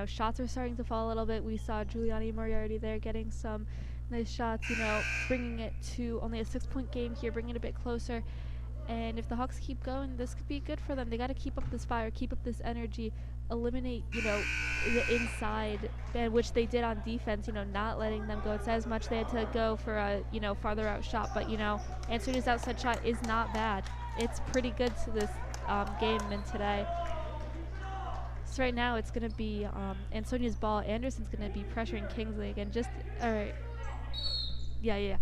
Shots are starting to fall a little bit. We saw Giuliani and Moriarty there getting some nice shots, bringing it to only a 6-point game here, bringing it a bit closer. And if the Hawks keep going, this could be good for them. They got to keep up this fire, keep up this energy, eliminate, the inside, which they did on defense, not letting them go. It's as much they had to go for a, farther out shot. But, Ansonia's outside shot is not bad. It's pretty good to this game and today. So right now it's going to be Ansonia's ball. Anderson's going to be pressuring Kingsley again. All right. Yeah.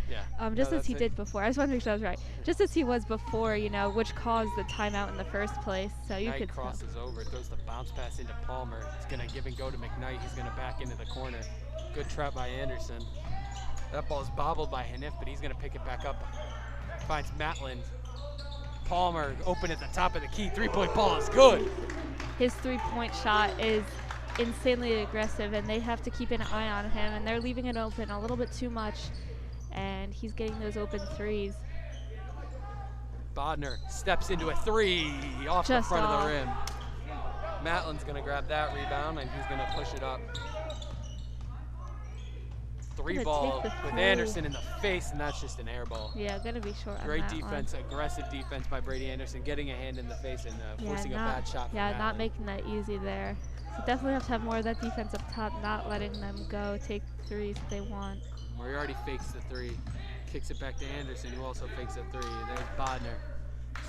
Just as he did before. I just want to make sure I was right. Just as he was before, which caused the timeout in the first place. So you could crosses over, throws the bounce pass into Palmer. It's going to give and go to McKnight. He's going to back into the corner. Good trap by Anderson. That ball's bobbled by Hanif, but he's going to pick it back up. Finds Matlin. Palmer open at the top of the key. 3-point ball is good. His 3-point shot is insanely aggressive, and they have to keep an eye on him, and they're leaving it open a little bit too much. And he's getting those open threes. Bodner steps into a 3 off the front of the rim. Matlin's going to grab that rebound, and he's going to push it up. 3-ball with Anderson in the face, and that's just an air ball. Yeah, going to be short on Great that defense, one. Aggressive defense by Brady Anderson, getting a hand in the face and forcing a bad shot. Yeah, not making that easy there. So definitely have to have more of that defense up top, not letting them go take threes if they want. Moriarty fakes the 3, kicks it back to Anderson, who also fakes the 3. And there's Bodner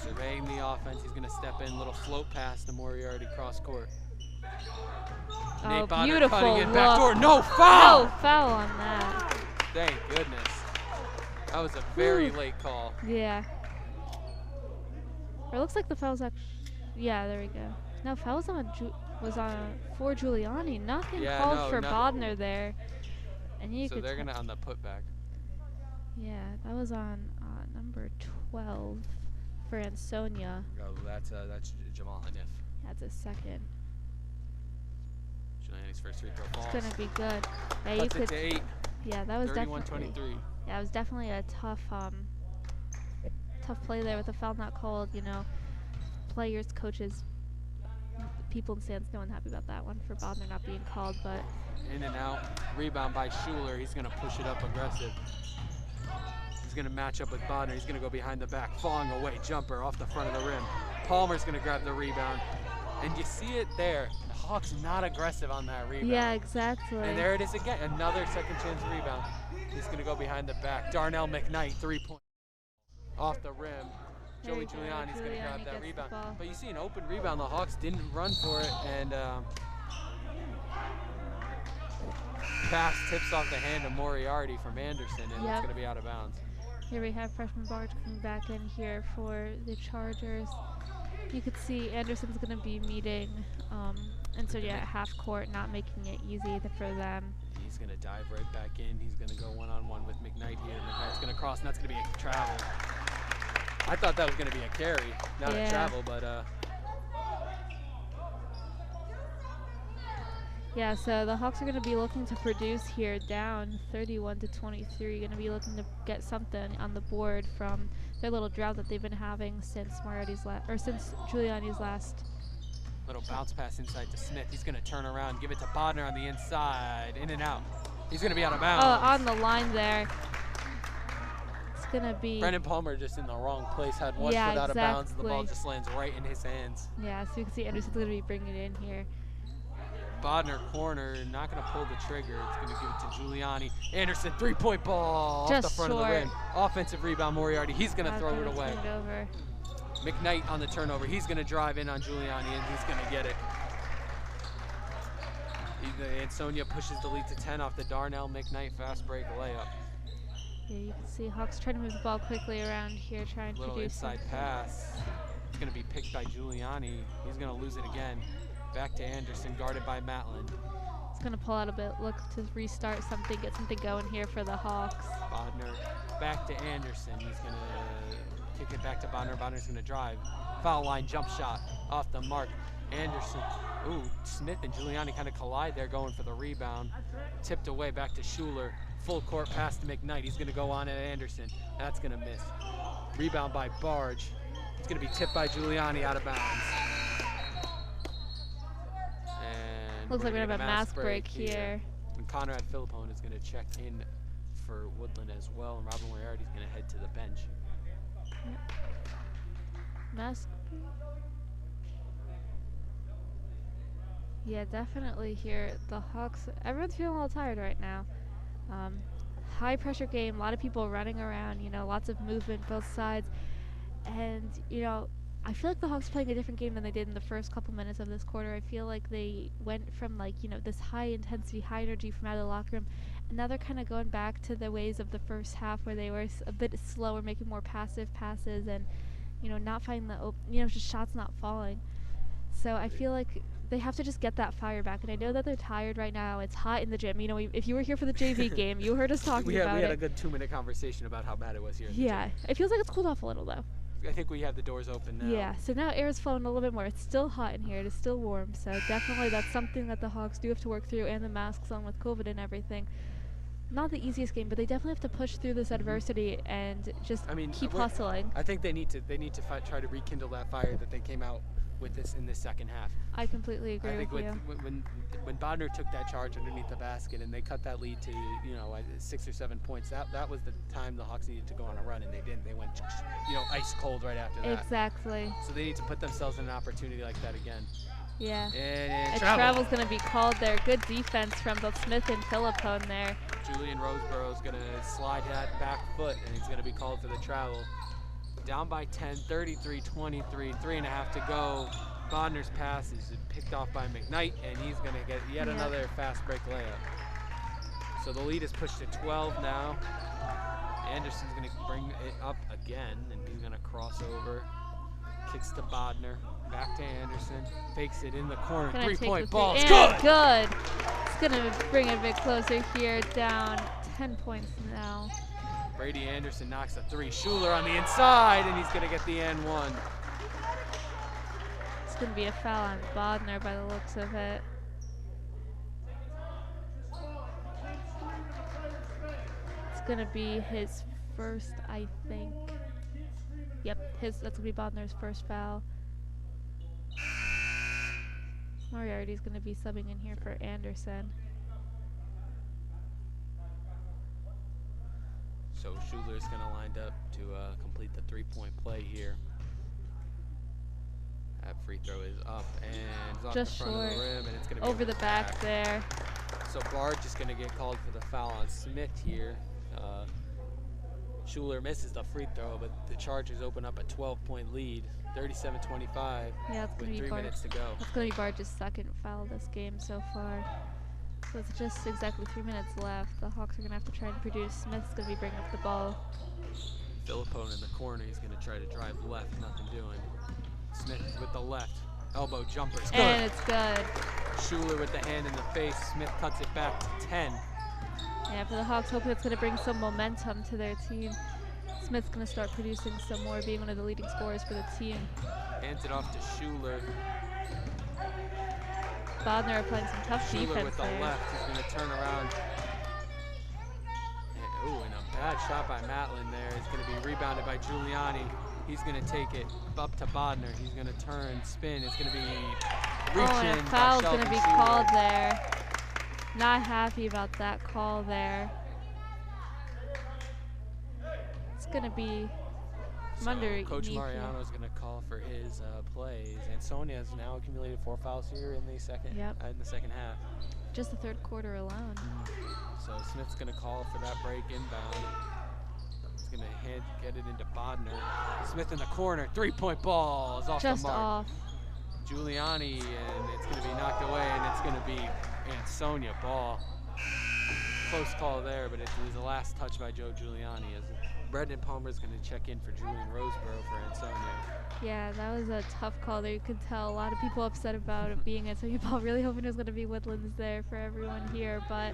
surveying the offense. He's going to step in, little float pass to Moriarty cross court. Nate Bodner beautiful cutting it look. back door. No foul! No foul on that. Thank goodness. That was a very late call. Yeah. Or it looks like the foul's actually. Yeah, there we go. No, foul was on for Giuliani. Nothing called for Bodner there. And you so could they're going to on the putback. Yeah, that was on number 12 for Ansonia. Oh, that's Jamal Hanif. That's a second. Giuliani's first 3-throw ball. It's gonna be good. Yeah, Cuts it to 8. Yeah, that was 31-23. Yeah, it was definitely a tough play there with the foul not called. Players, coaches, people in stands, no one happy about that one for Bodner not being called, but. In and out, rebound by Schuler. He's going to push it up aggressive. He's going to match up with Bodner. He's going to go behind the back, falling away, jumper off the front of the rim. Palmer's going to grab the rebound. And you see it there. The Hawks not aggressive on that rebound. Yeah, exactly. And there it is again, another second chance rebound. He's going to go behind the back. Darnell McKnight, 3-point off the rim. Joey Giuliani's going to grab that rebound. But you see an open rebound. The Hawks didn't run for it, and pass tips off the hand of Moriarty from Anderson, and it's going to be out of bounds. Here we have freshman Barge coming back in here for the Chargers. You could see Anderson's going to be meeting Ansonia at half court, not making it easy for them. He's going to dive right back in. He's going to go one-on-one with McKnight here. McKnight's going to cross, and that's going to be a travel. I thought that was going to be a carry, not a travel, but yeah, so the Hawks are going to be looking to produce here, down 31-23. Going to be looking to get something on the board from their little drought that they've been having since since Giuliani's last. Little bounce pass inside to Smith. He's going to turn around, give it to Bodner on the inside, in and out. He's going to be out of bounds. Oh, on the line there. It's going to be. Brendan Palmer just in the wrong place, had one foot out of bounds, and the ball just lands right in his hands. Yeah, so you can see Anderson's going to be bringing it in here. Bodner corner, not going to pull the trigger. It's going to give it to Giuliani. Anderson, three-point ball just off the front of the rim. Offensive rebound, Moriarty. He's going to throw it away. McKnight on the turnover. He's going to drive in on Giuliani, and he's going to get it. Ansonia pushes the lead to 10 off the Darnell McKnight fast break layup. Yeah, you can see Hawks trying to move the ball quickly around here, trying to little inside pass. It's going to be picked by Giuliani. He's going to lose it again. Back to Anderson, guarded by Matlin. He's going to pull out a bit, look to restart something, get something going here for the Hawks. Bodner back to Anderson. He's going to kick it back to Bodner. Bodner's going to drive. Foul line jump shot off the mark. Anderson. Ooh, Smith and Giuliani kind of collide there, going for the rebound. Tipped away back to Schuler. Full court pass to McKnight. He's going to go on at Anderson. That's going to miss. Rebound by Barge. It's going to be tipped by Giuliani out of bounds. And looks like we're going to have a mask break here. And Conrad Philippone is going to check in for Woodland as well. And Robin Moriarty's going to head to the bench. Mask. Yeah, definitely here. The Hawks, everyone's feeling a little tired right now. High pressure game, a lot of people running around, you know, lots of movement both sides. And, you know, I feel like the Hawks playing a different game than they did in the first couple minutes of this quarter. I feel like they went from, like, you know, this high intensity, high energy from out of the locker room, and now they're kind of going back to the ways of the first half where they were a bit slower, making more passive passes and, you know, not finding the, just shots not falling. So I feel like they have to just get that fire back. And I know that they're tired right now. It's hot in the gym. You know, if you were here for the JV game, you heard us talking about it. We had a good 2-minute conversation about how bad it was here in the gym. It feels like it's cooled off a little, though. I think we have the doors open now. Yeah, so now air is flowing a little bit more. It's still hot in here. It is still warm. So definitely that's something that the Hawks do have to work through, and the masks on with COVID and everything. Not the easiest game, but they definitely have to push through this adversity and just keep hustling. I think they need to try to rekindle that fire that they came out with this in the second half. I completely agree with you. When Bodner took that charge underneath the basket and they cut that lead to 6 or 7 points, that was the time the Hawks needed to go on a run, and they didn't. They went ice cold right after that. Exactly. So they need to put themselves in an opportunity like that again. Yeah. And travel's going to be called there. Good defense from both Smith and Philippone there. Julian Roseborough's going to slide that back foot, and he's going to be called for the travel. Down by 10, 33-23, 3.5 to go. Bodner's pass is picked off by McKnight, and he's going to get yet another fast break layup. So the lead is pushed to 12 now. Anderson's going to bring it up again, and he's going to cross over. Kicks to Bodner. Back to Anderson. Fakes it in the corner. Three-point ball. It's good! Good! It's going to bring it a bit closer here, down 10 points now. Brady Anderson knocks a three. Schuler on the inside, and he's going to get the and one. It's going to be a foul on Bodner by the looks of it. It's going to be his first, I think. Yep, that's going to be Bodner's first foul. Moriarty's going to be subbing in here for Anderson. So Schuler's going to line up to complete the three-point play here. That free throw is up and off just the front short of the rim, and it's going to be over the back there. So Barge is going to get called for the foul on Smith here. Schuler misses the free throw, but the Chargers open up a 12-point lead, 37-25. Yeah, it's going to be 3 minutes to go. It's going to be Barge's second foul this game so far. So it's just exactly 3 minutes left. The Hawks are going to have to try and produce. Smith's going to be bringing up the ball. Philippone in the corner. He's going to try to drive left. Nothing doing. Smith with the left. Elbow jumper. It's good. And it's good. Schuler with the hand in the face. Smith cuts it back to 10. Yeah, for the Hawks, hoping it's going to bring some momentum to their team. Smith's going to start producing some more, being one of the leading scorers for the team. Hands it off to Schuler. Bodner are playing some tough Schuler defense with the there. left is going to turn around. Ooh, and a bad shot by Matlin there. It's going to be rebounded by Giuliani. He's going to take it up to Bodner. He's going to turn, spin. It's going to be reach Oh, and in a by foul's Shelton going to be Schuler. called there. Not happy about that call there. It's going to be So under Coach Neef here. Mariano is going to call for his plays. Ansonia has now accumulated 4 fouls here in the second Yep. in the second half. Just the third quarter alone. So Smith's going to call for that break inbound. He's going to get it into Bodner. Smith in the corner, 3-point ball is off Just the mark. off. Giuliani, and it's going to be knocked away, and it's going to be Ansonia ball. Close call there, but it was the last touch by Joe Giuliani. As Brendan Palmer is going to check in for Julian Roseborough for Ansonia. Yeah, that was a tough call there. You could tell a lot of people upset about it being Ansonia ball. Really hoping it was going to be Woodlands there for everyone here, but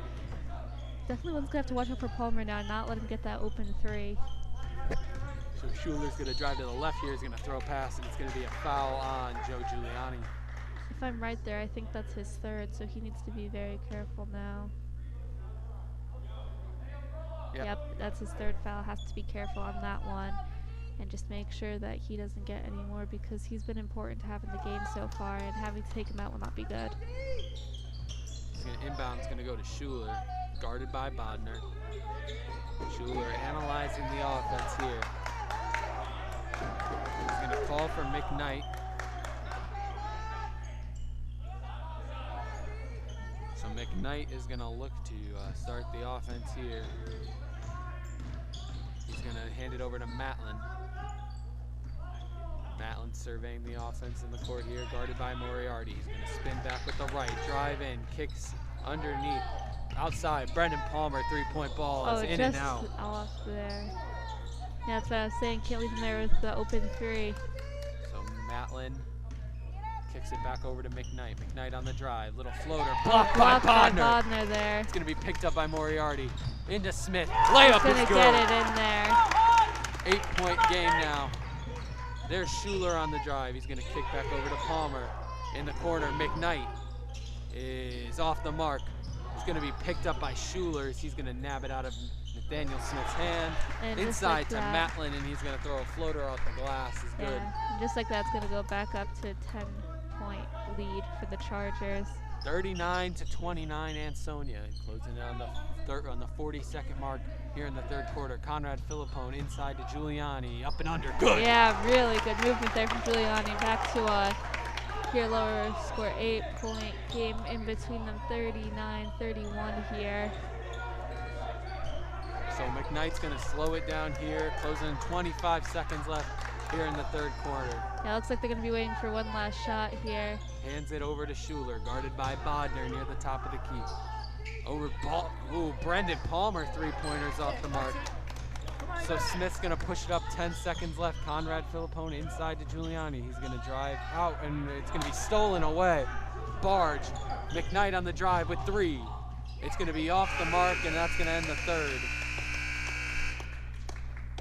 definitely one's going to have to watch out for Palmer now, not let him get that open three. So Schuler's going to drive to the left here. He's going to throw a pass, and it's going to be a foul on Joe Giuliani. If I'm right there, I think that's his third, so he needs to be very careful now. Yep, that's his third foul. Has to be careful on that one and just make sure that he doesn't get any more, because he's been important to have in the game so far, and having to take him out will not be good. He's going to inbound. It's going to go to Schuler, guarded by Bodner. Schuler analyzing the offense here. He's going to call for McKnight. So McKnight is going to look to start the offense here. He's going to hand it over to Matlin. Matlin surveying the offense in the court here, guarded by Moriarty. He's going to spin back with the right, drive in, kicks underneath, outside. Brendan Palmer, 3-point ball is in and out. Just off there. Yeah, that's what I was saying. Can't leave him there with the open three. So Matlin kicks it back over to McKnight. McKnight on the drive, little floater, blocked by Bodner. Bodner there. It's going to be picked up by Moriarty. Into Smith, layup Gonna is good. get it in there. 8-point game now. There's Schuler on the drive. He's going to kick back over to Palmer. In the corner, McKnight is off the mark. It's going to be picked up by Schuler. He's going to nab it out of Nathaniel Smith's hand. And Inside just to like that, Matlin, and he's going to throw a floater off the glass. Is good. yeah, and just like that, it's going to go back up to 10-point lead for the Chargers. 39-29 Ansonia, closing it on the 40-second mark here in the third quarter. Conrad Filippone inside to Giuliani, up and under, good. Yeah, really good movement there from Giuliani. Back to a here lower score, 8-point game in between them, 39-31 here. So McKnight's going to slow it down here, closing 25 seconds left here in the third quarter. Yeah, looks like they're going to be waiting for one last shot here. Hands it over to Schuler, guarded by Bodner near the top of the key. Over ball, ooh, Brendan Palmer, 3-pointers off the mark. So Smith's going to push it up, 10 seconds left. Conrad Filippone inside to Giuliani. He's going to drive out, and it's going to be stolen away. Barge, McKnight on the drive with 3. It's going to be off the mark, and that's going to end the third.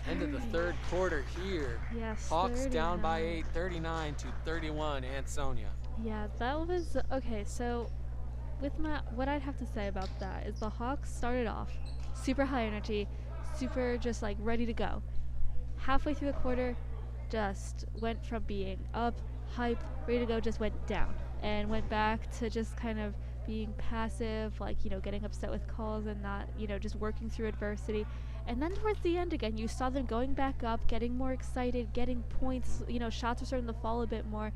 End of the third quarter here. Yes, Hawks down by 39. 8, 39-31, Ansonia. Yeah, that was okay. So, with what I'd have to say about that is the Hawks started off super high energy, super just like ready to go. Halfway through the quarter, just went from being up, hype, ready to go, just went down and went back to just kind of being passive, like, you know, getting upset with calls and not, you know, just working through adversity. And then towards the end again, you saw them going back up, getting more excited, getting points, you know, shots are starting to fall a bit more.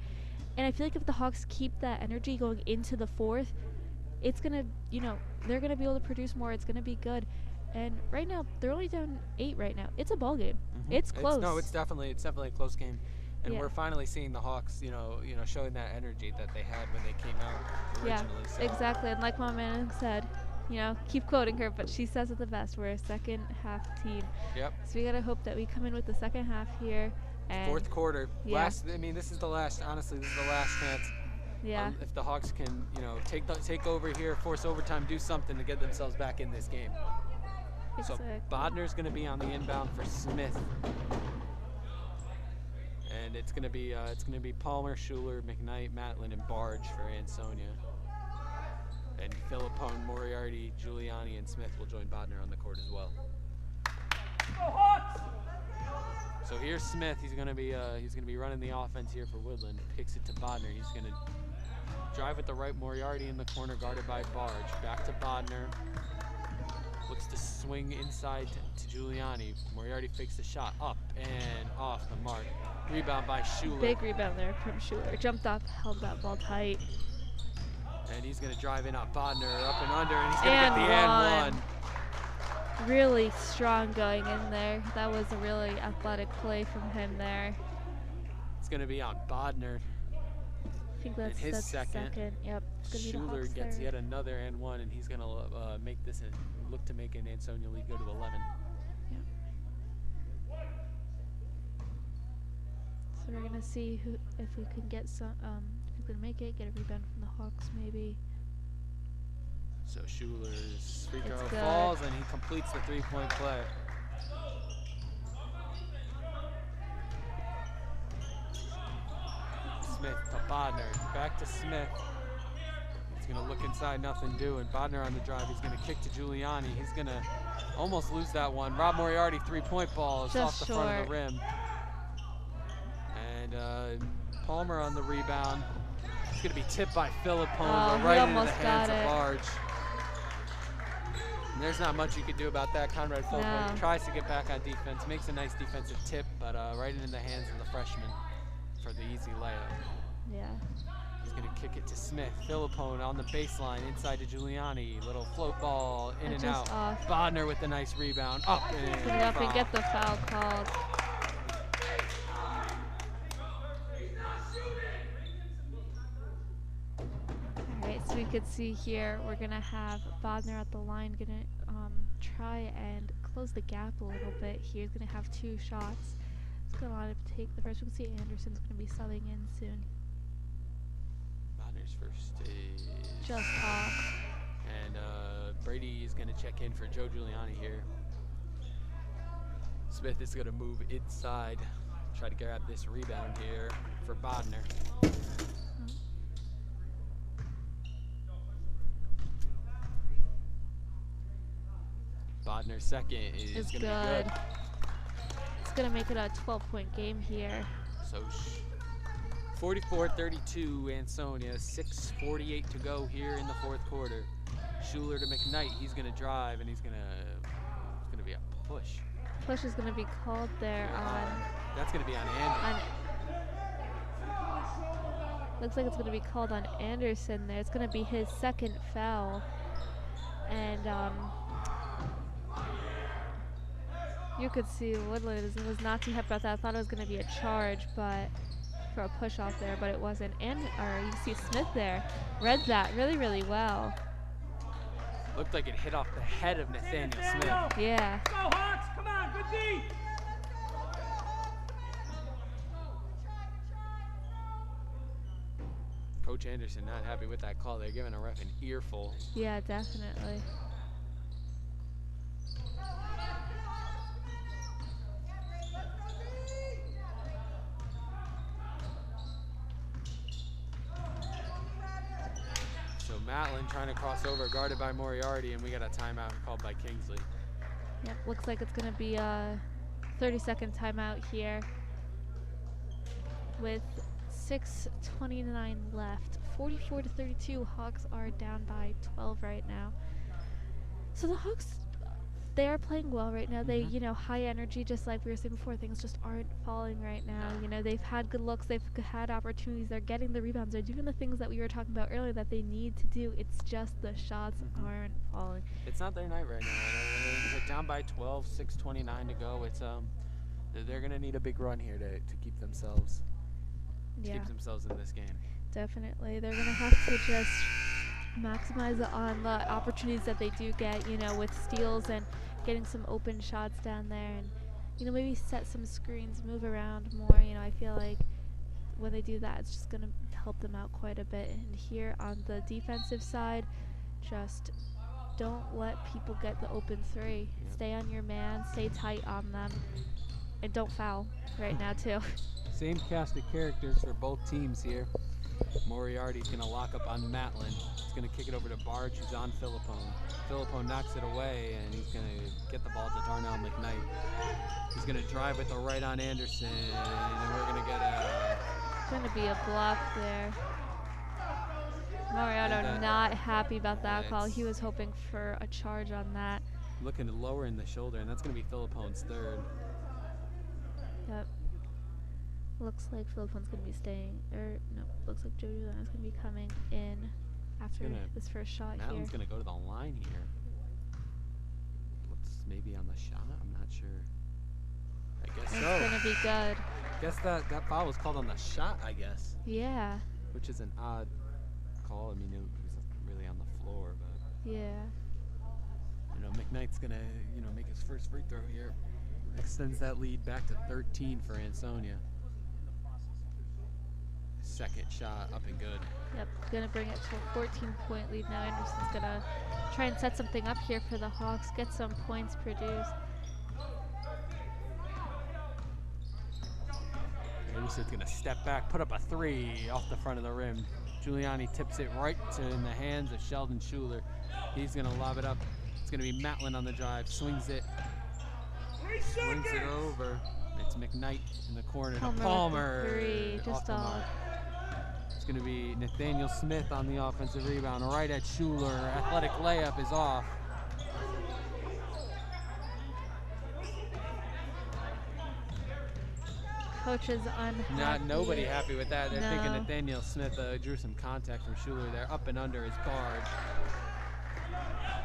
And I feel like if the Hawks keep that energy going into the fourth, it's going to, you know, they're going to be able to produce more. It's going to be good. And right now, they're only down 8 right now. It's a ball game. It's close. It's definitely a close game. And Yeah. we're finally seeing the Hawks, you know, showing that energy that they had when they came out originally. Yeah, So exactly. And like my man said, you know, keep quoting her, but she says it the best. We're a second half team. Yep. So we got to hope that we come in with the second half here. And Fourth quarter. Yeah. This is the last, honestly, this is the last chance Yeah. If the Hawks can, take over here, force overtime, do something to get themselves back in this game. So Exactly. Bodner's going to be on the inbound for Smith, and it's going to be Palmer, Schuler, McKnight, Matlin, and Barge for Ansonia. And Philippone, Moriarty, Giuliani, and Smith will join Bodner on the court as well. So here's Smith. He's going to be running the offense here for Woodland. Kicks it to Bodner. He's going to drive with the right. Moriarty in the corner, guarded by Barge. Back to Bodner. Looks to swing inside to Giuliani. Moriarty fakes the shot up and off the mark. Rebound by Schuler. Big rebound there from Schuler. Jumped up, held that ball tight. And he's going to drive in on Bodner, up and under, and he's going to get the and one. Really strong going in there. That was a really athletic play from him there. It's going to be on Bodner. I think that's his second. Yep. It's gonna Schuler be the gets Hawks yet another and one, and he's going to make this and look to make an Ansonia lead go to 11. Yep. So we're gonna see if we can get some, if we can make it, get a rebound from the Hawks maybe. So Schuler's free throw It's good. falls, and he completes the three-point play. Smith to Bodner, back to Smith. He's gonna look inside, nothing doing. Bodner on the drive, he's gonna kick to Giuliani. He's gonna almost lose that one. Rob Moriarty, three-point ball, is off the front of the rim. And Palmer on the rebound. It's gonna be tipped by Philippone, right into the hands of Barge. And there's not much you can do about that. Conrad Philippone tries to get back on defense, makes a nice defensive tip, but right into the hands of the freshman for the easy layup. Yeah. He's gonna kick it to Smith. Philippone on the baseline, inside to Giuliani. Little float ball, in and out. Bodner with a nice rebound, up and put it up and get the foul called. Alright, so we could see here we're gonna have Bodner at the line, gonna try and close the gap a little bit here. He's gonna have two shots. He's gonna want to take the first. We can see Anderson's gonna be subbing in soon. Bodner's first is just off. And Brady is gonna check in for Joe Giuliani here. Smith is gonna move inside, try to grab this rebound here for Bodner. Bodner's second is gonna be good. It's gonna make it a 12-point game here. So 44-32 Ansonia, 6:48 to go here in the fourth quarter. Schuler to McKnight, he's gonna drive and it's gonna be a push. Push is gonna be called there on. That's gonna be on Anderson. Looks like it's gonna be called on Anderson there. It's gonna be his second foul, and you could see Woodland was not too happy about that. I thought it was going to be a charge, but for a push off there, but it wasn't. And you see Smith there, read that really, really well. Looked like it hit off the head of Nathaniel Smith. Yeah. Go Hawks! Come on, good D! Coach Anderson not happy with that call. They're giving a ref an earful. Yeah, definitely. So Matlin trying to cross over, guarded by Moriarty, and we got a timeout called by Kingsley. Yep, looks like it's going to be a 30-second timeout here with 6:29 left. 44-32, Hawks are down by 12 right now. So the Hawks, they are playing well right now. They, high energy, just like we were saying before. Things just aren't falling right now. They've had good looks. They've had opportunities. They're getting the rebounds. They're doing the things that we were talking about earlier that they need to do. It's just the shots aren't falling. It's not their night right now. They're down by 12, 6:29 to go. It's they're gonna need a big run here to keep themselves in this game. Definitely. They're going to have to just maximize on the opportunities that they do get, with steals and getting some open shots down there, and, maybe set some screens, move around more. I feel like when they do that, it's just going to help them out quite a bit. And here on the defensive side, just don't let people get the open three. Stay on your man, stay tight on them, and don't foul right now too. Same cast of characters for both teams here. Moriarty's going to lock up on Matlin. He's going to kick it over to Barge, who's on Philippone. Philippone knocks it away, and he's going to get the ball to Darnell McKnight. He's going to drive with the right on Anderson, and we're going to get a... Going to be a block there. Moriarty not happy about that call. He was hoping for a charge on that. Looking to lower in the shoulder, and that's going to be Philippone's third. Yep. Looks like Philippone's going to be staying, or no, looks like Joe Giuliano's going to be coming in after this first shot here. Matlin's going to go to the line here. Looks maybe on the shot, I'm not sure. I guess so. It's going to be good. Guess that foul was called on the shot, I guess. Yeah. Which is an odd call. I mean, it was really on the floor, but... Yeah. You know, McKnight's going to, you know, make his first free throw here. Extends that lead back to 13 for Ansonia. Second shot up and good. Yep, gonna bring it to a 14-point lead now. Anderson's gonna try and set something up here for the Hawks, get some points produced. Anderson's gonna step back, put up a three off the front of the rim. Giuliani tips it right in the hands of Sheldon Schuler. He's gonna lob it up. It's gonna be Matlin on the drive, swings it over. It's McKnight in the corner to Palmer. Three, just off. It's going to be Nathaniel Smith on the offensive rebound, right at Schuler. Athletic layup is off. Coach is unhappy. Nobody happy with that. They're No. thinking Nathaniel Smith drew some contact from Schuler there. Up and under is Barge.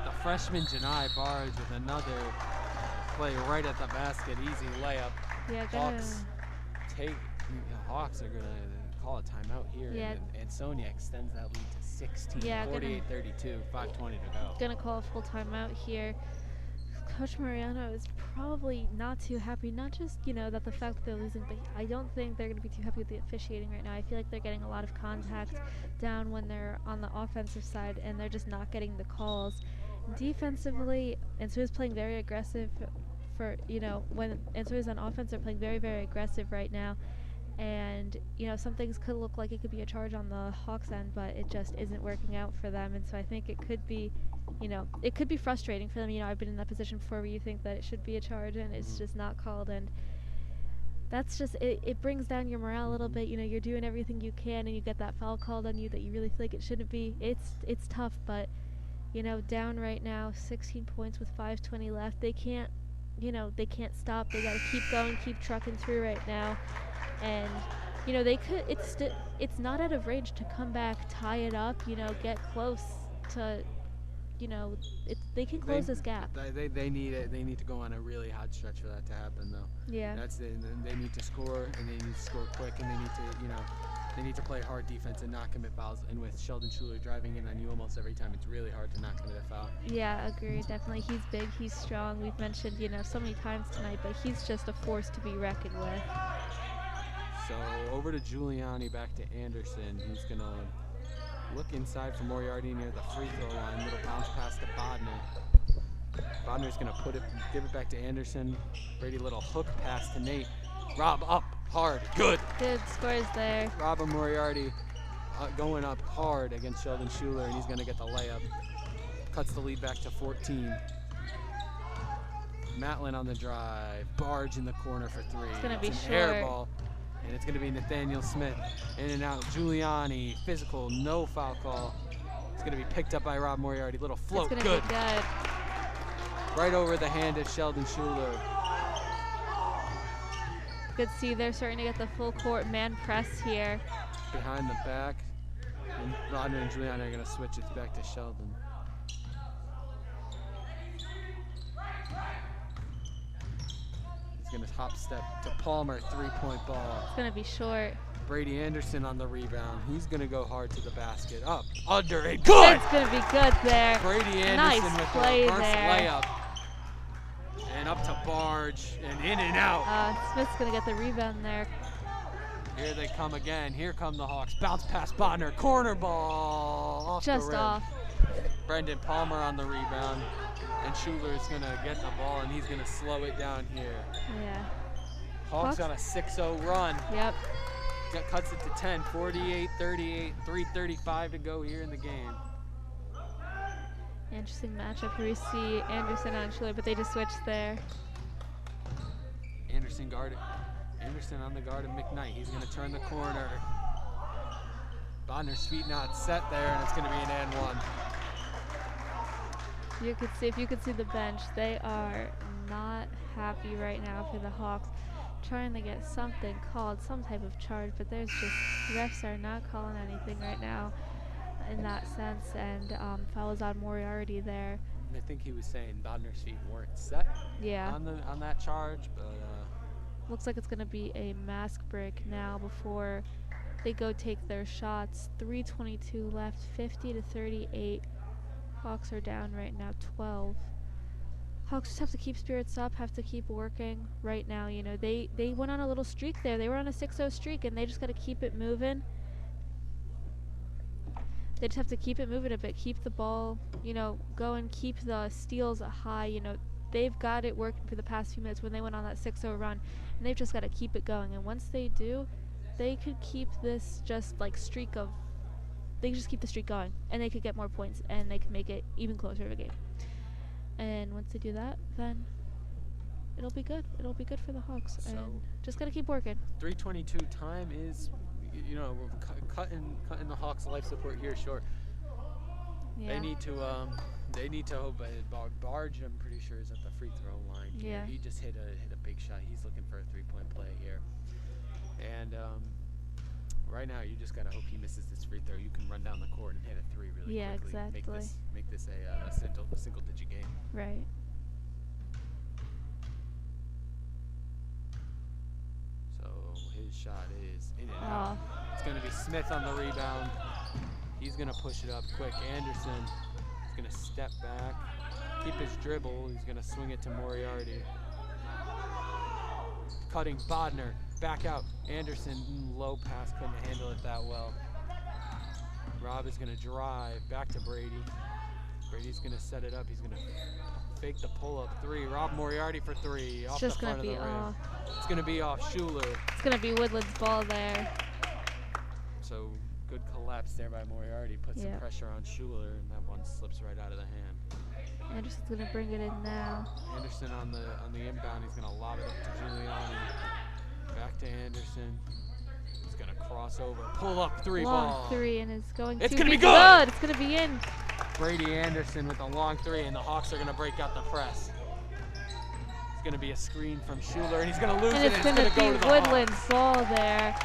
The freshman Janai Barge with another play right at the basket. Easy layup. Yeah, Hawks are going to call a timeout here. Yeah. And Ansonia extends that lead to 16, Yeah, 48-32, 5:20 to go. Gonna call a full timeout here. Coach Mariano is probably not too happy, not just, you know, that the fact that they're losing, but I don't think they're going to be too happy with the officiating right now. I feel like they're getting a lot of contact down when they're on the offensive side, and they're just not getting the calls. Defensively, Ansonia's playing very aggressive for, you know, when Ansonia's on offense, they're playing very, very aggressive right now. And, you know, some things could look like it could be a charge on the Hawks end, but it just isn't working out for them. And so I think it could be, you know, it could be frustrating for them. You know, I've been in that position before where you think that it should be a charge and it's just not called. And that's just, it brings down your morale a little bit. You know, you're doing everything you can and you get that foul called on you that you really feel like it shouldn't be. It's tough, but, you know, down right now, 16 points with 5:20 left. They can't, you know, they can't stop. They got to keep going, keep trucking through right now. And, you know, they could, it's not out of range to come back, tie it up, you know, get close to, you know, they can close this gap. They need it. They need to go on a really hot stretch for that to happen, though. Yeah. They need to score, and they need to score quick, and they need to, you know, they need to play hard defense and not commit fouls. And with Sheldon Schuler driving in on you almost every time, it's really hard to not commit a foul. Yeah, agreed. Definitely. He's big. He's strong. We've mentioned, you know, so many times tonight, but he's just a force to be reckoned with. So over to Giuliani, back to Anderson. He's going to look inside for Moriarty near the free throw line. Little bounce pass to Bodner. Bodner's going to give it back to Anderson. Brady, little hook pass to Nate. Rob up hard. Good. Good scores there. Robert Moriarty going up hard against Sheldon Schuler, and he's going to get the layup. Cuts the lead back to 14. Matlin on the drive. Barge in the corner for three. It's going to be short. Air ball. And it's going to be Nathaniel Smith. In and out. Giuliani. Physical. No foul call. It's going to be picked up by Rob Moriarty. Little float. It's Good. Be good. Right over the hand of Sheldon Schuler. Good see they're starting to get the full court man press here. Behind the back. And Rodner and Giuliani are going to switch it back to Sheldon. He's going to hop step to Palmer, three-point ball. It's going to be short. Brady Anderson on the rebound. He's going to go hard to the basket. Up, under, and good! It's going to be good there. Brady Anderson nice with play the reverse there. layup. And up to Barge, and in and out. Smith's going to get the rebound there. Here they come again. Here come the Hawks. Bounce pass Bodner. Corner ball off the Just rim. off. Brendan Palmer on the rebound. And Schuler is going to get the ball, and he's going to slow it down here. Yeah. Hawks on a 6-0 run. Yep. Cuts it to 10, 48-38, 3:35 to go here in the game. Interesting matchup here. We see Anderson on Schuler, but they just switched there. Anderson guarded. Anderson on the guard of McKnight. He's going to turn the corner. Bodner's feet not set there, and it's going to be an and one. You could see, if you could see the bench, they are not happy right now for the Hawks. Trying to get something called, some type of charge, but there's just, refs are not calling anything right now in that sense, and fouls on Moriarty there. I think he was saying Bodner's feet weren't set Yeah. on that charge, but Looks like it's going to be a mask break now before they go take their shots. 3:22 left, 50-38. Hawks are down right now, 12. Hawks just have to keep spirits up, have to keep working right now. You know, they went on a little streak there. They were on a 6-0 streak, and they just got to keep it moving. They just have to keep it moving a bit, keep the ball, you know, going, keep the steals high. You know, they've got it working for the past few minutes when they went on that 6-0 run, and they've just got to keep it going. And once they do, they could keep this just like streak of, they just keep the streak going, and they could get more points, and they could make it even closer of a game. And once they do that, then it'll be good. It'll be good for the Hawks. So and just gotta keep working. 3:22 time is, you know, we're cutting the Hawks' life support here short. Yeah. They need to hope. Barge, I'm pretty sure, is at the free throw line here. Yeah. He just hit a big shot. He's looking for a 3-point play here. And right now, you just gotta hope he misses this free throw. You can run down the court and hit a 3 really Yeah, quickly. exactly. Make this a single-digit game. Right. So his shot is in and out. It's gonna be Smith on the rebound. He's gonna push it up quick. Anderson is gonna step back, keep his dribble. He's gonna swing it to Moriarty. Cutting Bodner, back out. Anderson, low pass, couldn't handle it that well. Rob is gonna drive, back to Brady. Brady's gonna set it up. He's gonna fake the pull-up 3. Rob Moriarty for 3, off the front of the rim. It's gonna be off Schuler. It's gonna be Woodland's ball there. So good collapse there by Moriarty. Put some pressure on Schuler, and that one slips right out of the hand. Anderson's gonna bring it in now. Anderson on the inbound. He's gonna lob it up to Giuliani. Back to Anderson. He's gonna cross over. Pull up 3 Long ball. 3, and it's going. It's to gonna be be good! It's gonna be in. Brady Anderson with a long 3, and the Hawks are gonna break out the press. It's gonna be a screen from Schuler, and he's gonna lose And it. it's And gonna it's gonna go be to the Woodland's Hawks. ball there.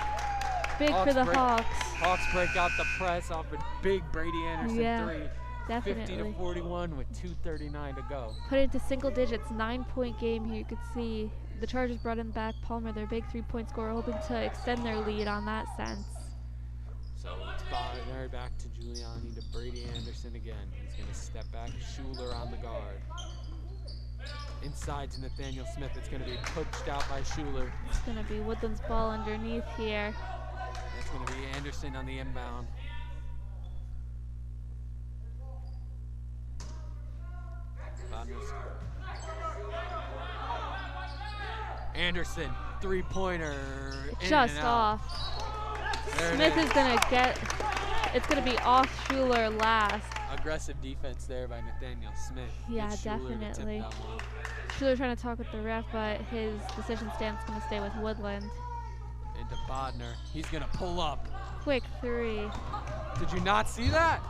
Big for the Hawks. Hawks break out the press off a big Brady Anderson 3. Definitely. 50-41 with 2:39 to go. Put it into single digits, 9-point game here. You could see the Chargers brought in back Palmer, their big 3-point scorer, hoping to extend their lead on that sense. So it's Bodner back to Giuliani to Brady Anderson again. He's going to step back. Schuler on the guard. Inside to Nathaniel Smith. It's going to be pushed out by Schuler. It's going to be Woodland's ball underneath here. It's going to be Anderson on the inbound. Anderson, 3-pointer. Just off. Smith is going to get, it's going to be off Schuler last. Aggressive defense there by Nathaniel Smith. Yeah, It's Schuler to tip definitely. that one. Schuler trying to talk with the ref, but his decision stand's going to stay with Woodland. Into Bodner. He's going to pull up. Quick 3. Did you not see that?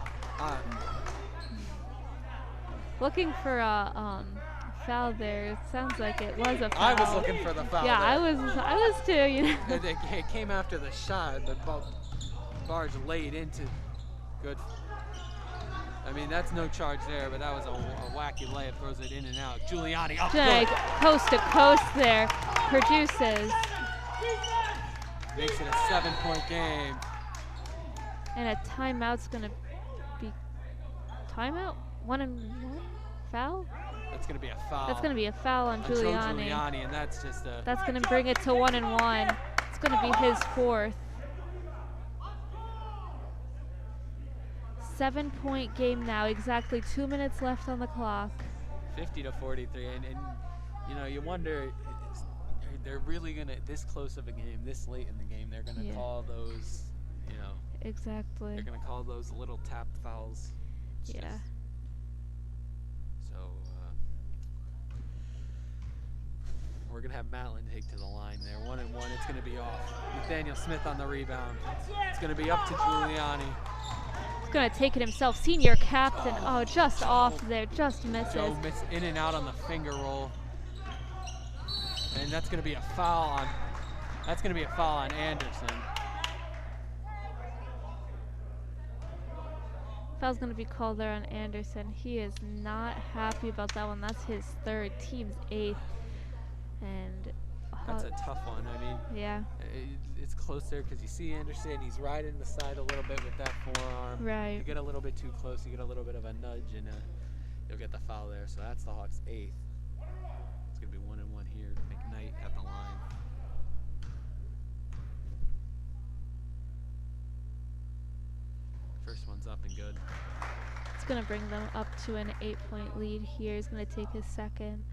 Looking for a foul there. It sounds like it was a foul. I was looking for the foul. Yeah, there. I was too. You know. It came after the shot, but Barge laid into good. I mean, that's no charge there, but that was a wacky layup. Throws it in and out. Giuliani up Like good. coast to coast there. Produces. Makes it a 7-point game. And a timeout's going to be. Timeout? 1-and-1? Foul? That's going to be a foul. That's going to be a foul on Joe Giuliani. Giuliani, and that's just a. That's going to bring it to 1-and-1. It's going to be his fourth. 7-point game now, exactly 2 minutes left on the clock. 50-43, and you know, you wonder, they're really gonna, this close of a game, this late in the game, they're gonna call those, you know, exactly. they're gonna call those little tap fouls. It's Yeah. So we're gonna have Matlin take to the line there, 1-1. It's gonna be off. Nathaniel Smith on the rebound. It's gonna be up to Giuliani. He's gonna take it himself. Senior captain. Oh, just off there, just misses. Joe missed in and out on the finger roll, and that's gonna be a foul on. That's gonna be a foul on Anderson. Foul's gonna be called there on Anderson. He is not happy about that one. That's his third, team's 8th, and That's a tough one. I mean, yeah, it's close there because you see Anderson. He's riding the side a little bit with that forearm. right. You get a little bit too close, you get a little bit of a nudge, and you'll get the foul there. So that's the Hawks' 8th. It's gonna be 1-1 here. McKnight at the line. First one's up and good. It's gonna bring them up to an 8-point lead here. He's gonna take his second.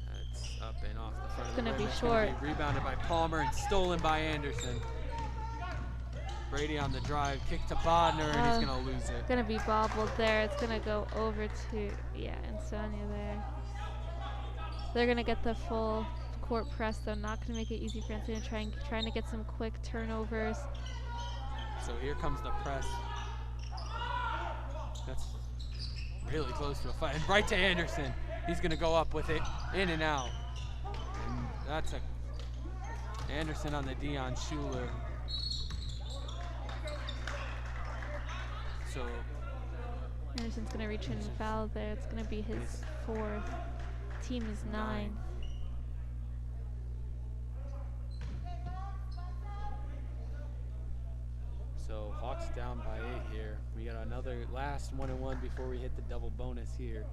That's up and off the front of the Gonna rim. be It's short. Gonna be rebounded by Palmer and stolen by Anderson. Brady on the drive, kick to Bodner, and he's gonna lose it. Gonna be bobbled there. It's gonna go over to Ansonia there. They're gonna get the full court press though. Not gonna make it easy for Ansonia. Trying to get some quick turnovers. So here comes the press. That's really close to a fight. And right to Anderson. He's gonna go up with it, in and out. And that's Anderson on the Dion Schuler. So Anderson's gonna reach in and foul there. It's gonna be his 4th. Team is 9. So Hawks down by 8 here. We got another last 1-1 before we hit the double bonus here.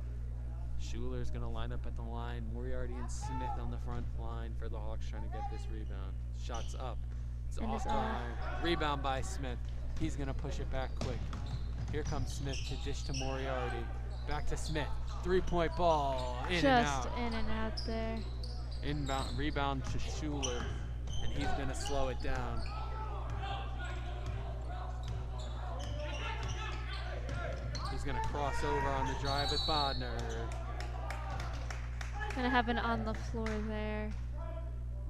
Schuler's gonna line up at the line. Moriarty and Smith on the front line for the Hawks trying to get this rebound. Shots up. It's And off it's the line. Rebound by Smith. He's gonna push it back quick. Here comes Smith to dish to Moriarty. Back to Smith. 3-point ball. In and out. Just in and out there. Inbound rebound to Schuler, and he's gonna slow it down. He's gonna cross over on the drive with Bodner. Gonna have an on the floor there.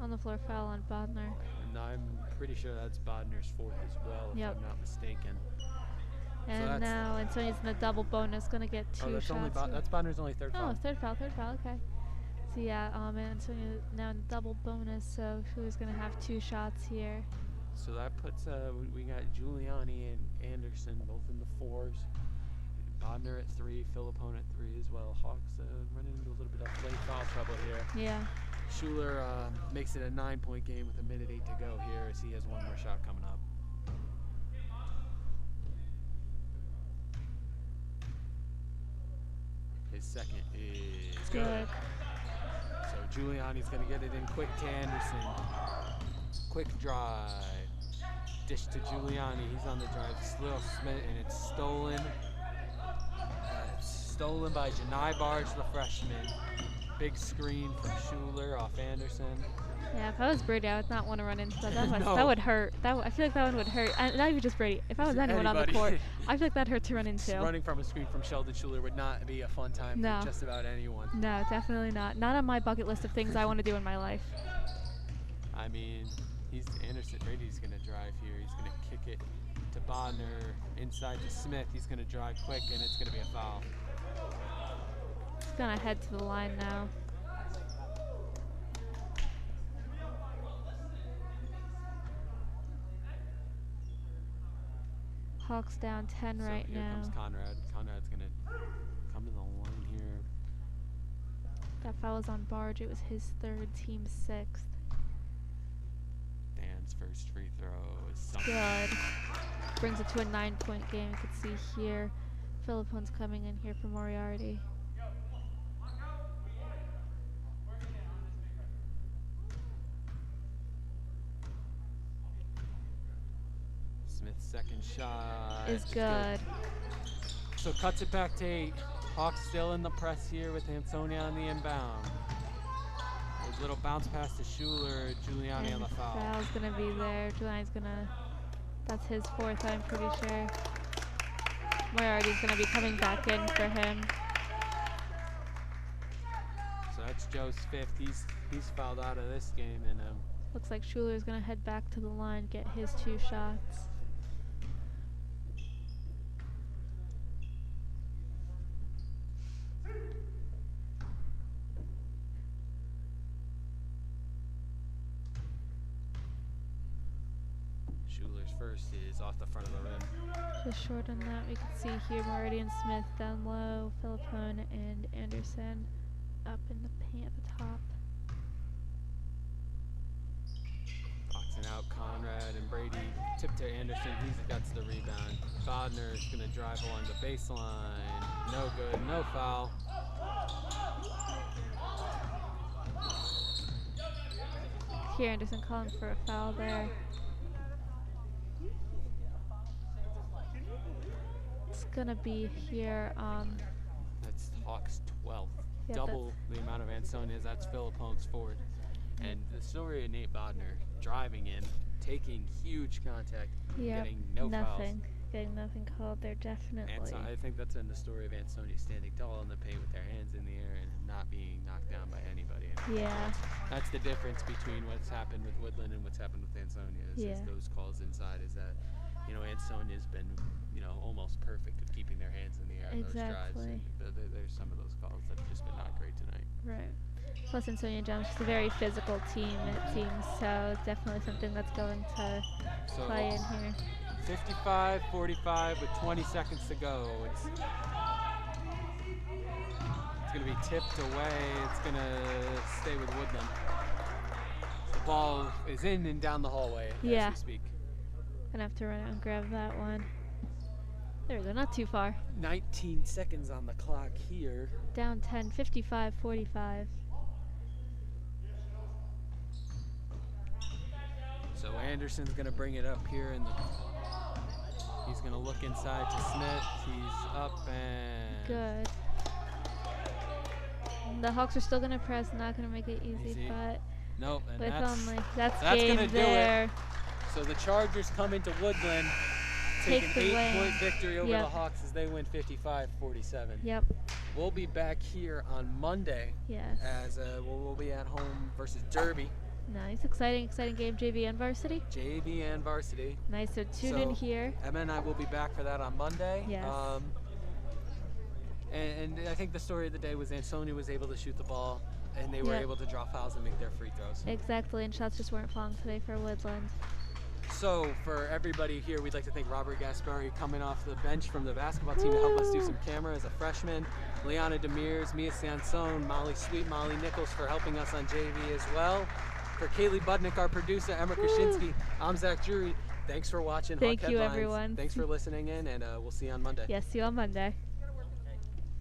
On the floor foul on Bodner. And I'm pretty sure that's Bodner's 4th as well, if Yep. I'm not mistaken. And now Antonia's in the double bonus. Gonna get 2 that's shots. that's Bodner's only 3rd foul. Oh, third foul, okay. So yeah, Antonia now in double bonus, so who's gonna have 2 shots here? So that puts we got Giuliani and Anderson both in the 4s. Bodner at 3, Philippone at 3 as well. Hawks running into a little bit of late foul trouble here. Yeah. Schuler makes it a 9-point game with 1:08 to go here as he has one more shot coming up. His second is good. So Giuliani's going to get it in quick to Anderson. Quick drive. Dish to Giuliani. He's on the drive. Little Smith, and it's stolen. Stolen by Janai Barge, the freshman. Big screen from Schuler off Anderson. Yeah, if I was Brady, I would not want to run into that. No. That would hurt. I feel like that one would hurt. And not even just Brady. If I was anyone on the court, I feel like that'd hurt to run into. Running from a screen from Sheldon Schuler would not be a fun time for just about anyone. No, definitely not. Not on my bucket list of things I want to do in my life. I mean, Anderson. Brady's going to drive here. He's going to kick it to Bodner. Inside to Smith. He's going to drive quick, and it's going to be a foul. He's going to head to the line now. Hawks down 10 right here now. Comes Conrad. Conrad's going to come to the line here. That foul was on Barge. It was his 3rd, team 6th. Dan's first free throw is something. Good. Brings it to a 9-point game. You can see here Philippone's coming in here for Moriarty. Smith's second shot Is just good. So cuts it back to 8. Hawks still in the press here with Ansonia on the inbound. There's a little bounce pass to Schuler, Giuliani And on the foul. foul's gonna be there. Giuliani's gonna, that's his 4th, I'm pretty sure. Moriarty's gonna be coming back in for him. So that's Joe's 5th. He's fouled out of this game, and Looks like Schuler's gonna head back to the line, get his 2 shots. Schuler's first is off the front of the rim. Just short on that, we can see here Moriarty and Smith down low, Philippone and Anderson up in the paint at the top. Boxing out Conrad and Brady. Tip to Anderson. He's got the rebound. Bodner's going to drive along the baseline. No good. No foul. Here Anderson calling for a foul there. It's gonna be here. That's Hawks 12th. Yeah, Double the amount of Ansonia's. That's Philippone's 4th. And the story of Nate Bodner driving in, taking huge contact, getting no nothing. fouls. Getting nothing called there, definitely. I think that's in the story of Ansonia standing tall in the paint with their hands in the air and not being knocked down by anybody. And Yeah. that's the difference between what's happened with Woodland and what's happened with Ansonia. Is those calls inside. Is that Ansonia's been almost perfect at keeping their hands in the air on those drives. Exactly. And there's some of those calls that have just been not great tonight. Right. Plus Ansonia Jones is a very physical team, it seems, so definitely something that's going to So play in here. 55-45 with 20 seconds to go. It's going to be tipped away. It's going to stay with Woodland. The ball is in and down the hallway as we speak. Gonna have to run out and grab that one. There we go, not too far. 19 seconds on the clock here. Down 10, 55-45. So Anderson's going to bring it up here, and he's going to look inside to Smith. He's up and Good. And the Hawks are still gonna press, not gonna make it easy. But nope, and with that's game gonna there. do it. So the Chargers come into Woodland, take an 8-point victory over the Hawks as they win 55-47. Yep. We'll be back here on Monday. Yes. As we'll be at home versus Derby. Nice, exciting game, JV and varsity. JV and varsity. Nice, so tune in here. Emma and I will be back for that on Monday. Yes. And I think the story of the day was Ansonia was able to shoot the ball, and they were able to draw fouls and make their free throws. Exactly, and shots just weren't falling today for Woodland. So for everybody here, we'd like to thank Robert Gaspari coming off the bench from the basketball team to help us do some camera as a freshman. Liana Demirs, Mia Sansone, Molly Sweet, Molly Nichols for helping us on JV as well. For Kaylee Budnick, our producer, Emma Krasinski, I'm Zach Drury. Thanks for watching. Thank Hawk you, Headlines. everyone. Thanks for listening in, and we'll see you on Monday. Yes, see you on Monday.